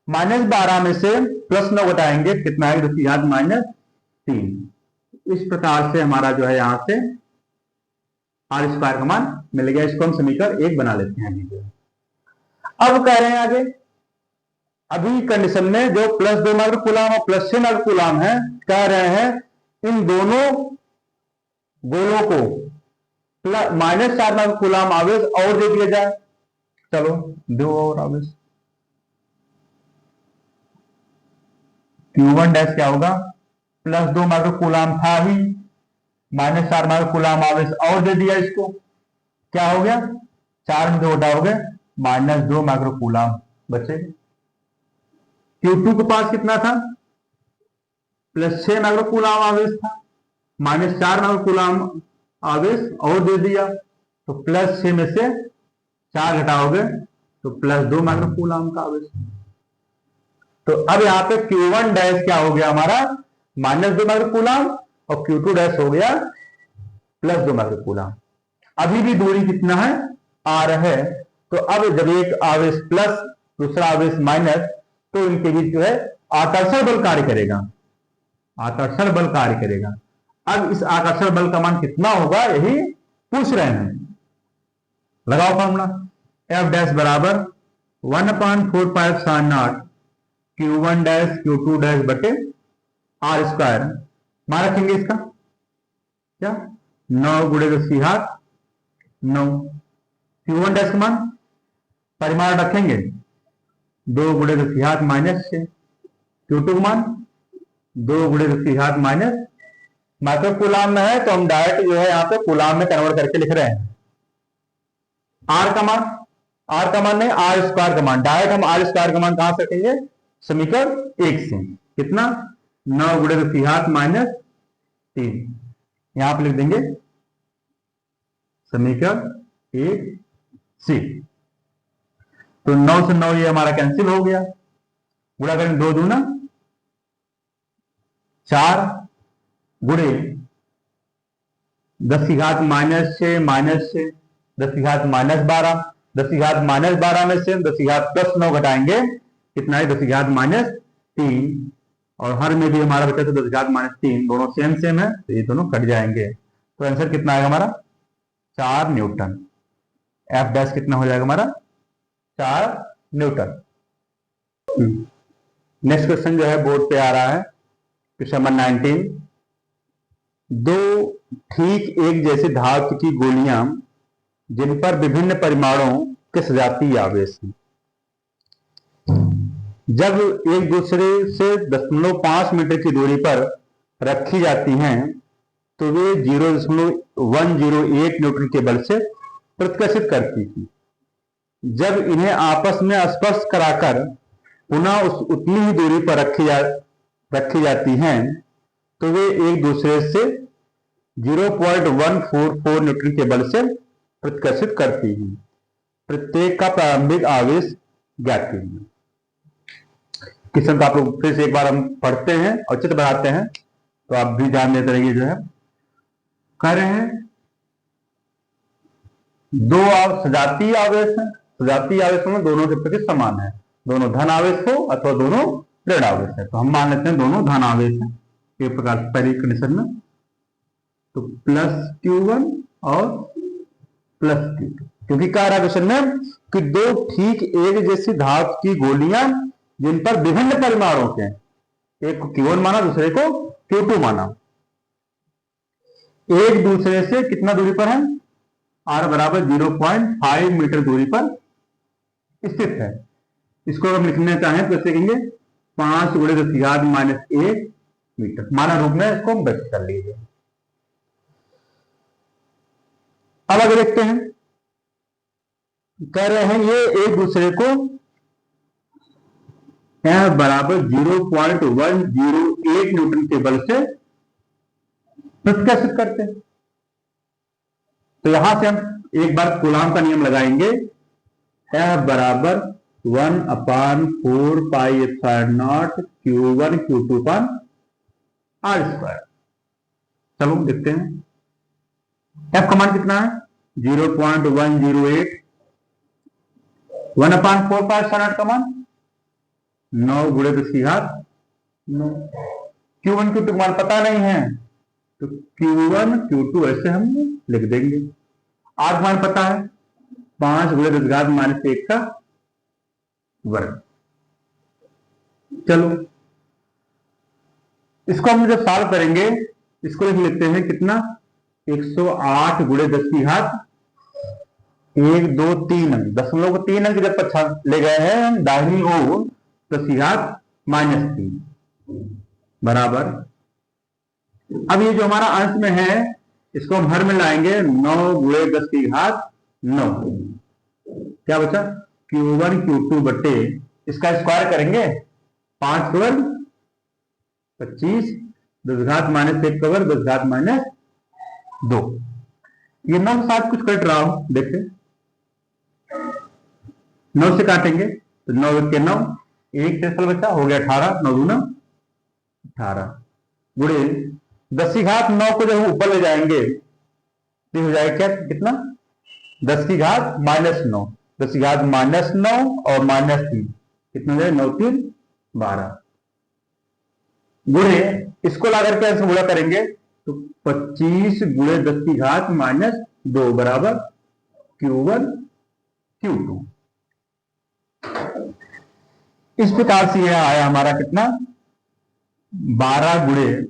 S1: -12 में से +9 घटाएंगे, कितना है 10⁻³ इस प्रकार से हमारा जो है यहां से R² का मान मिल गया। इसको हम समीकरण 1 बना लेते हैं। अब कह रहे हैं आगे, अभी कंडीशन में जो +2 माइक्रोकूलम और +6 माइक्रोकूलम है, कह रहे हैं इन दोनों गोलों को -4 माइक्रोकूलम आवेश और दे दिया जाए। चलो दो और आवेश, Q1 डैश क्या होगा +2 माइक्रोकूलम था ही, -4 माइक्रोकूलम आवेश और दे दिया, इसको क्या हो गया 4 में 2 घटा हो गए -2 माइक्रोकूलम बचे। Q2 के पास कितना था +6 माइक्रोकूलम आवेश था, -4 माइक्रोकूलम आवेश और दे दिया, तो +6 में से 4 घटाओगे तो +2 माइक्रोकूलम का आवेश। तो अब यहां पे Q1 डैश क्या हो गया हमारा -2 माइक्रोकूलम और Q2 डैश हो गया +2 माइक्रोकूलम। अभी भी दूरी कितना है R है, तो अब जब एक आवेश प्लस दूसरा आवेश माइनस, तो इनके बीच जो है आकर्षण बल कार्य करेगा, आकर्षण बल कार्य करेगा। अब इस आकर्षण बल का मान कितना होगा यही पूछ रहे हैं। लगाओ फॉर्मूला, F डैश बराबर 1/4 pi epsilon not Q1 dash Q2 dash बटे R²। मान रखेंगे इसका क्या 9 × 10⁻⁹9। Q1 डैश का मान परिमाण रखेंगे 2 × 10⁻⁻⁶। Q2 का मान 2 × 10⁻⁻⁻। माइक्रोकूलम में है तो हम डायरेक्ट जो है यहाँ पे कूलम में कन्वर्ट करके लिख रहे हैं। R का मान नहीं, R² का मान, डायरेक्ट हम R² का मान कहां से रखेंगे समीकरण 1 से, कितना 9 × 10⁻⁻3। यहां पे लिख देंगे समीकरण 1 से। तो 9 से 9 ये हमारा कैंसिल हो गया, गुणा करेंगे 2 दूना 4 गुणे 10⁻⁻⁶ -6 10⁻−12, 10⁻−12 में से 10⁻+9 घटाएंगे, कितना है 10⁻3, और हर में भी हमारा बचा तो 10⁻3, दोनों सेम है तो ये दोनों कट जाएंगे। तो आंसर कितना आएगा हमारा 4 न्यूटन। एफ डैश कितना हो जाएगा हमारा 4 न्यूटन। नेक्स्ट क्वेश्चन जो है बोर्ड पे आ रहा है, क्वेश्चन नंबर 19। दो ठीक एक जैसी धातु की गोलियां जिन पर विभिन्न परिमाणों के सजातीय आवेश हैं, जब एक दूसरे से 0.5 मीटर की दूरी पर रखी जाती हैं तो वे 0.108 न्यूटन के बल से प्रतिकर्षित करती थी। जब इन्हें आपस में स्पर्श कराकर पुनः उतनी ही दूरी पर रखी जाती हैं तो वे एक दूसरे से 0.144 न्यूटन के बल से प्रतिकर्षित करती हैं। प्रत्येक का प्रारंभिक आवेश ज्ञात कीजिए। क्वेश्चन को आप लोग फिर से एक बार हम पढ़ते हैं और चित्र बनाते हैं, तो आप भी ध्यान देते रहिए। जो है कह रहे हैं दो सजातीय आवेश हैं। सजातीय आवेश में दोनों के प्रति समान है, दोनों धन आवेश हो अथवा दोनों ऋण आवेश है। तो हम मान लेते हैं दोनों धन आवेश हैं एक प्रकार से पहली कंडीशन में। तो प्लस Q1 और प्लस Q2, क्योंकि कह रहा क्वेश्चन में कि दो ठीक एक जैसी धातु की गोलियां जिन पर विभिन्न परिमाणों के, एक को Q1 माना दूसरे को Q2 माना, एक दूसरे से कितना दूरी पर है, R बराबर 0.5 मीटर दूरी पर स्थित है। इसको हम लिखना चाहें तो लिखेंगे 5 × 10⁻⁻1 मीटर। माना रूप में इसको हम व्यक्त कर लीजिए। अब आगे देखते हैं, कह रहे हैं ये एक दूसरे को F बराबर 0.108 न्यूटन के बल से प्रतिकर्षित करते हैं। तो यहां से हम एक बार कूलाम का नियम लगाएंगे। F बराबर 1/4 pi epsilon not Q1 Q2 पर R²। चलो देखते हैं F का मान कितना है 0.108, 1/4 पाई एप्सिलॉन नॉट का मान 9 × 10⁹9। Q1 Q2 का मान पता नहीं है तो Q1 Q2 ऐसे हम लिख देंगे। R का मान पता है 5 × 10⁻⁻1 का वर्ग। चलो इसको हम जब सॉल्व करेंगे इसको लिख लेते हैं कितना 108 × 10⁻1 2 3 अंक, दशमलव को 3 अंक जब पछा ले गए हैं हम दाहिनी ओर 10⁻³ बराबर। अब ये जो हमारा अंश में है इसको हम हर में लाएंगे 9 × 10⁹9। क्या बचा Q1 Q2 बटे इसका स्क्वायर करेंगे 5 × 25 10⁻⁻1 का वर्ग 10⁻²। ये 9 के साथ कुछ कट रहा हूं, देखते 9 से काटेंगे तो 9 के 9 एक से बचा हो गया 18, 9 दूना 18 गुणे 10⁻9 को जब ऊपर ले जाएंगे तो हो जाएगा क्या कितना 10⁻⁻9, 10⁻⁻9 और -3 कितना हो जाएगा 9 3 12 गुणे इसको ला करके ऐसे गुणा करेंगे तो 25 × 10⁻⁻2 बराबर Q1 Q2। इस प्रकार से यह आया हमारा कितना 12 ×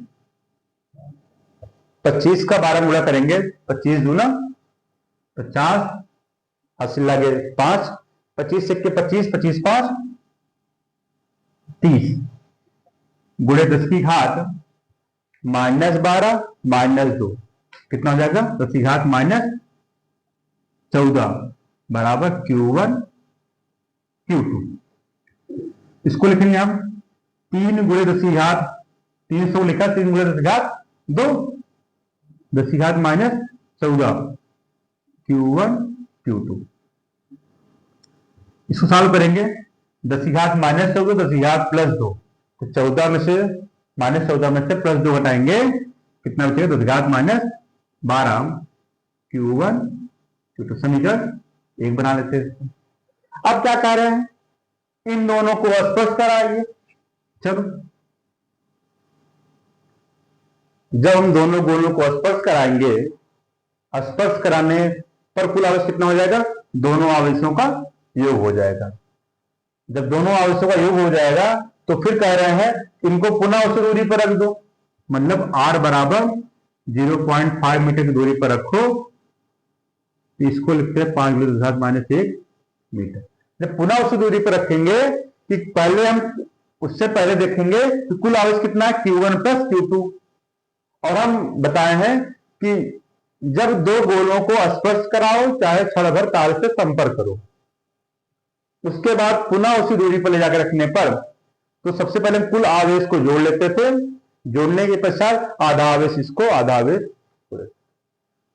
S1: 25 का 12 गुणा करेंगे 25 दूना 50, हासिल लगे 5, 25 के 25, 25 5 30 गुणे 10⁻⁻12 -2 कितना हो जाएगा 10⁻14 बराबर Q1 Q2। इसको लिखेंगे हम 3 × 10⁻, 300 लिखा 3 × 10⁻2 10⁻14 Q1 Q2। इसको सॉल्व करेंगे 10⁻14 10⁻+2 तो 14 में से -14 में से +2 घटाएंगे कितना बचेगा 10⁻12 Q1 Q2। समीकरण 1 बना लेते हैं। अब क्या कह रहे हैं इन दोनों को स्पर्श कराइए। चलो जब हम दोनों गोलों को स्पर्श कराएंगे, स्पर्श कराने पर कुल आवेश कितना हो जाएगा? दोनों आवेशों का योग हो जाएगा। जब दोनों आवेशों का योग हो जाएगा तो फिर कह रहे हैं इनको पुनः उसी दूरी पर रख दो, मतलब r बराबर 0.5 मीटर की दूरी पर रखो, इसको लिखते हैं 5 × 10⁻1 मीटर। जब पुनः उसी दूरी पर रखेंगे कि पहले हम उससे पहले देखेंगे कि कुल आवेश कितना है, Q1 + Q2। और हम बताए हैं कि जब दो गोलों को स्पर्श कराओ चाहे क्षण भर काल से संपर्क करो, उसके बाद पुनः उसी दूरी पर ले जाकर रखने पर तो सबसे पहले कुल आवेश को जोड़ लेते थे, जोड़ने के पश्चात आधा आवेश इसको आधा आवेश, तो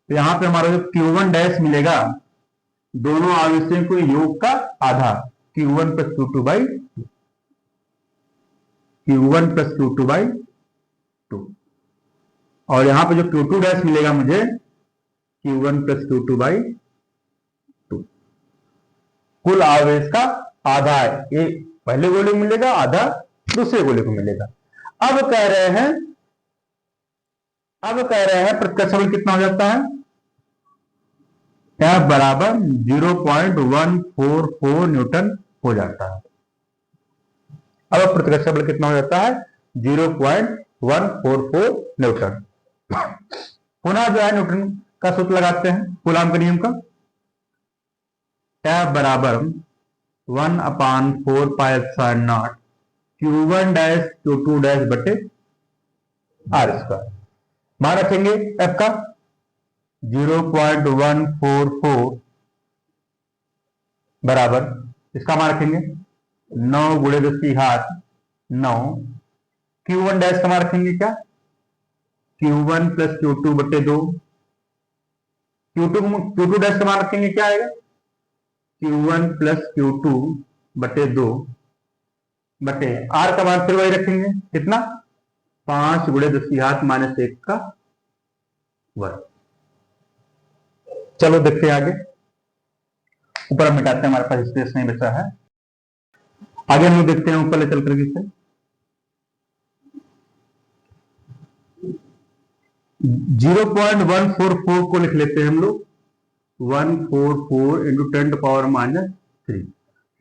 S1: यहां पे हमारा जो Q1 डैश मिलेगा दोनों आवेशों को योग का आधा, Q1 + Q2/2। और यहां पे जो Q2 डैश मिलेगा मुझे Q1 + Q2/2। कुल आवेश का आधा है, ये पहले गोले को मिलेगा, आधा दूसरे गोले को मिलेगा। अब कह रहे हैं प्रतिकर्षण बल कितना हो जाता है? F बराबर 0.144 न्यूटन हो जाता है। अब प्रतिकर्षण बल कितना हो जाता है? 0.144 न्यूटन। पुनः जो है न्यूटन का सूत्र लगाते हैं कूलाम के नियम का। F बराबर 1/4πε0 Q1 डैश Q2 डैश बटे r²। मान रखेंगे F का 0.144 बराबर, इसका मान रखेंगे 9 × 10⁻9। Q1 डैश का मान रखेंगे क्या? Q1 + Q2/2। Q2 डैश का मान रखेंगे क्या आएगा? Q1 + Q2/2 बटे r का मान फिर वही रखेंगे, कितना? 5 × 10⁻1 का वर्ग। चलो देखते हैं आगे, ऊपर हम मिटाते हैं, हमारे पास स्पेस नहीं बचा है। आगे हम देखते हैं ऊपर ले चल करके इसे 0.144 को लिख लेते हैं हम लोग 144 × 10⁻3।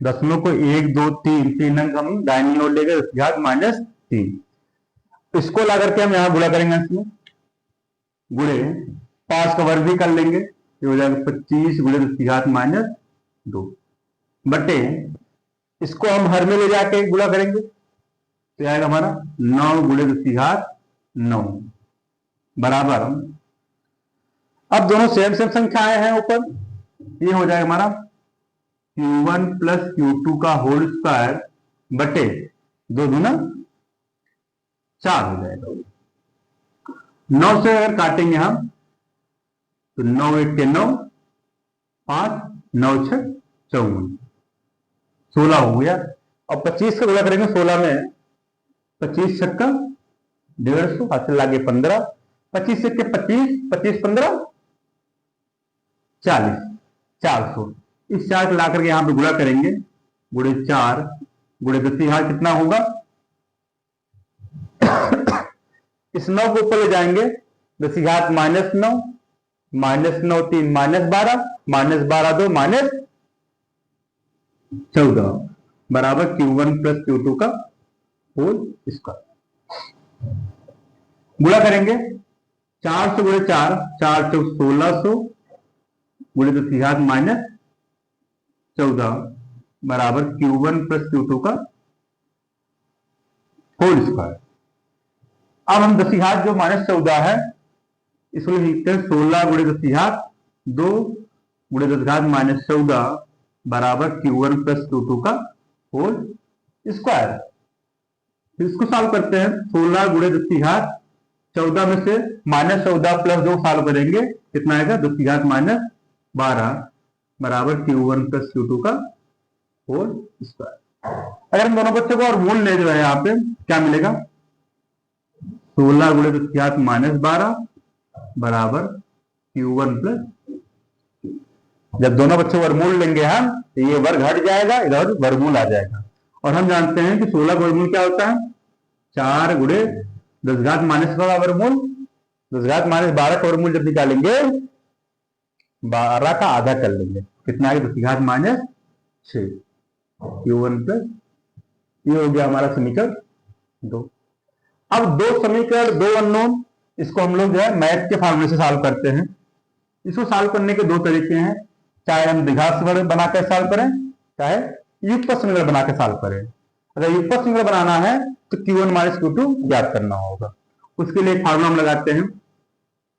S1: दशमलव को 1 2 3 अंक हम दाहिनी ओर ले गए, 10⁻3। इसको ला करके हम यहां गुणा करेंगे, इसमें गुणे 5 का वर्ग भी कर लेंगे, ये हो जाएगा 25 × 10⁻2 बटे इसको हम हर में ले जाके गुणा करेंगे तो आएगा हमारा 9 × 10⁻9 बराबर। अब दोनों सेम संख्याएं हैं ऊपर, ये हो जाएगा हमारा Q1 + Q2 का होल स्क्वायर बटे 2 दूना 4 हो जाएगा। 9 से अगर काटेंगे हम तो 9 × 1 = 9, 5 9 × 6 = 54, 16 हो गया। और 25 का गुणा करेंगे 16 में, 25 × 6 = 150, हाथ से लागे 15, 25 × 25, 25 × 15 40, 400। इस 4 को ला करके यहां पे गुणा करेंगे, गुणे 4 गुणे 10⁻, कितना होगा? इस 9 को ऊपर ले जाएंगे, 10⁻⁻9 -9 3 -12 -12 2 -14 बराबर Q1 + Q2 का होल स्क्वायर। गुणा करेंगे 400 × 4, 4 × 1600 गुणे 10⁻14 बराबर Q1 + Q2 का होल स्क्वायर। अब हम 10⁻, जो -14 है, इसको लिखते हैं 16 × 10⁻2 गुणे 10⁻14 बराबर Q1 + Q2 का होल स्क्वायर। इसको सॉल्व करते हैं, 16 × 10⁻14 में से -14 + 2 सॉल्व करेंगे, कितना आएगा? 10⁻12 बराबर Q1 + Q2 का होल स्क्वायर। अगर हम दोनों बच्चों को और मूल ले जो है यहाँ पे क्या मिलेगा? 16 × 10⁻12 बराबर Q1 + जब दोनों बच्चे वर्गमूल लेंगे हम तो ये वर्ग हट जाएगा, इधर वर्गमूल आ जाएगा। और हम जानते हैं कि 16 का वर्गमूल क्या होता है? 4 × 10⁻12 का वर्गमूल 10 घात माइनस 12 का वर्गमूल जब निकालेंगे 12 का आधा कर लेंगे, कितना आएगा 10 घात माइनस 6 Q1 प्लस, ये हो गया हमारा समीकरण 2। अब दो समीकरण, दो अननोन, इसको हम लोग जो है मैथ के फॉर्मूले से सॉल्व करते हैं। इसको सॉल्व करने के दो तरीके हैं, चाहे हम द्विघात समीकरण बनाकर सॉल्व करें, चाहे युगपत समीकरण बनाकर सॉल्व करें। अगर युगपत समीकरण बनाना है तो Q1 माइनस Q2 ज्ञात करना होगा। उसके लिए फार्मूला हम लगाते हैं,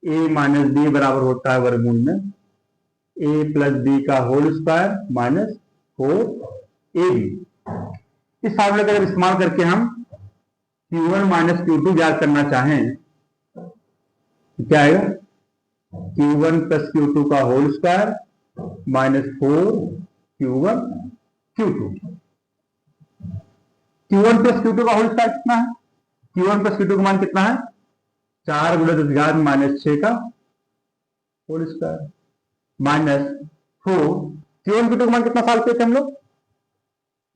S1: a माइनस बी बराबर होता है वर्गमूल में a प्लस बी का होल स्क्वायर माइनस 4ab। इस फार्मूले का जब इस्तेमाल करके हम Q1 माइनस Q2 ज्ञात करना चाहें तो क्या आएगा, Q1 प्लस Q2 का whole square minus 4Q1 Q2। Q1 plus Q2 का होल स्क्वायर कितना है, Q1 प्लस Q2 का मान कितना है, 4 गुणे 10 घात माइनस 6 का whole square minus 4। Q1 Q2 का मान कितना सॉल्व किए थे हम लोग,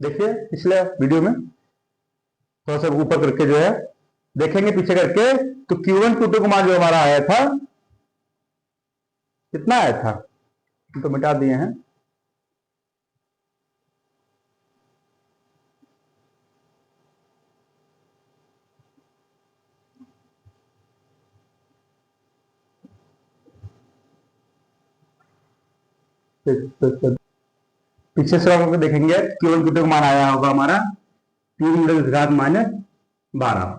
S1: देखिए पिछले वीडियो में थोड़ा सा ऊपर करके जो है देखेंगे पीछे करके, तो Q1 Q2 का मान जो हमारा आया था कितना आया था, तो मिटा दिए हैं, पीछे से हम देखेंगे Q1 Q2 का मान आया होगा हमारा 3 गुणे 10 घात माइनस 12।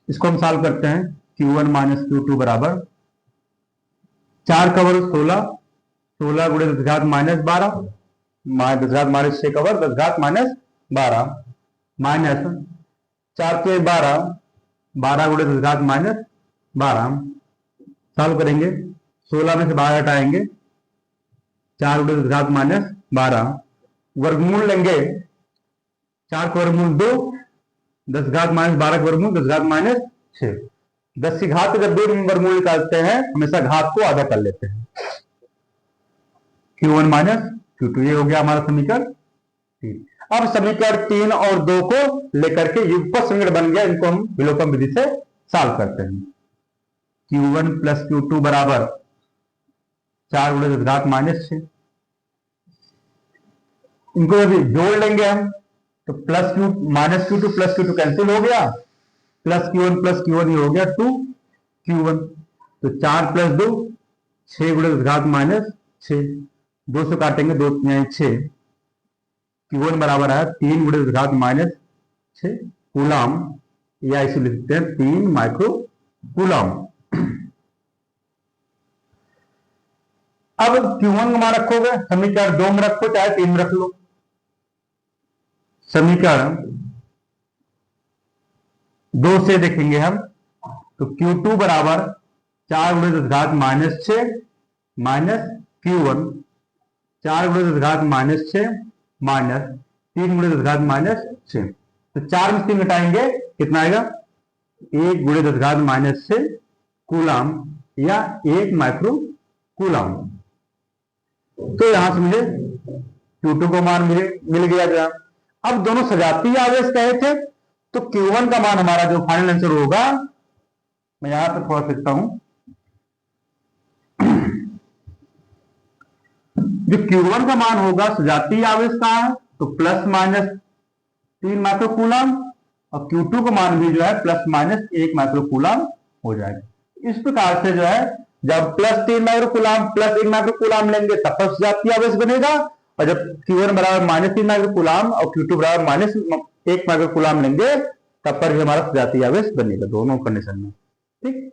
S1: इसको हम सॉल्व करते हैं, Q1 माइनस Q2 बराबर 4 का वर्ग 16, 16 गुणे 10 घात माइनस 12, 10 घात माइनस 6 का वर्ग 10 घात माइनस 12 माइनस 4 के 12, 12 गुणे 10 घात माइनस 12। सॉल्व करेंगे, 16 में से 12 हटाएंगे, 4 गुणे 10 घात माइनस 12, वर्गमूल लेंगे, 4 का वर्गमूल 2, 10 घात माइनस 12 का वर्गमूल 10 घात माइनस 6। 10 की घात जब 2 वर्गमूल निकालते हैं हमेशा घात को आधा कर लेते हैं। Q1 माइनस Q2, ये हो गया हमारा समीकरण 3। अब समीकरण 3 और 2 को लेकर के युगपत समीकरण बन गया, इनको हम विलोपन विधि से सॉल्व करते हैं। Q1 प्लस Q2 बराबर 4 गुणे 10 घात माइनस 6, इनको अभी जोड़ लेंगे हम, तो plus Q minus Q2 plus Q2 cancel हो गया, प्लस Q1 ये हो गया 2Q1, तो 4 प्लस 2 6 गुणे 10 घात माइनस 6, 2 से काटेंगे 2 6, Q1 बराबर है 3 गुणे 10 घात माइनस 6 कूलाम, या इसे लिखते हैं 3 माइक्रो कूलाम। अब Q1 का मान रखोगे, समीकरण 2 में रखो चाहे 3 में रख लो। समीकरण 2 से देखेंगे हम, तो Q2 बराबर 4 गुणे 10 घात माइनस 6 माइनस Q1 4 गुणे 10 घात माइनस 6 माइनस 3 गुणे 10 घात माइनस 6, तो 4 में 3 घटाएंगे कितना आएगा, 1 गुणे 10 घात माइनस 6 कूलाम या 1 माइक्रो कूलाम। तो यहां से मुझे Q2 को मान मिल गया जरा। अब दोनों सजातीय आवेश कहे थे, तो Q1 का मान हमारा जो फाइनल आंसर होगा, मैं यहां पर थोड़ा लिखता हूं, जो Q1 का मान होगा सजातीय आवेश का है तो प्लस माइनस 3 माइक्रो कूलाम, और Q2 का मान भी जो है प्लस माइनस 1 माइक्रो कूलाम हो जाएगा। इस प्रकार से जो है जब plus 3 micro coulomb plus 1 micro coulomb लेंगे तब पर सजातीय आवेश बनेगा, और जब Q1 बराबर माइनस 3 माइक्रो कूलाम और Q2 बराबर माइनस 1 माइक्रो कूलाम लेंगे तब पर भी हमारा सजातीय आवेश बनेगा, दोनों कंडीशन में। ठीक।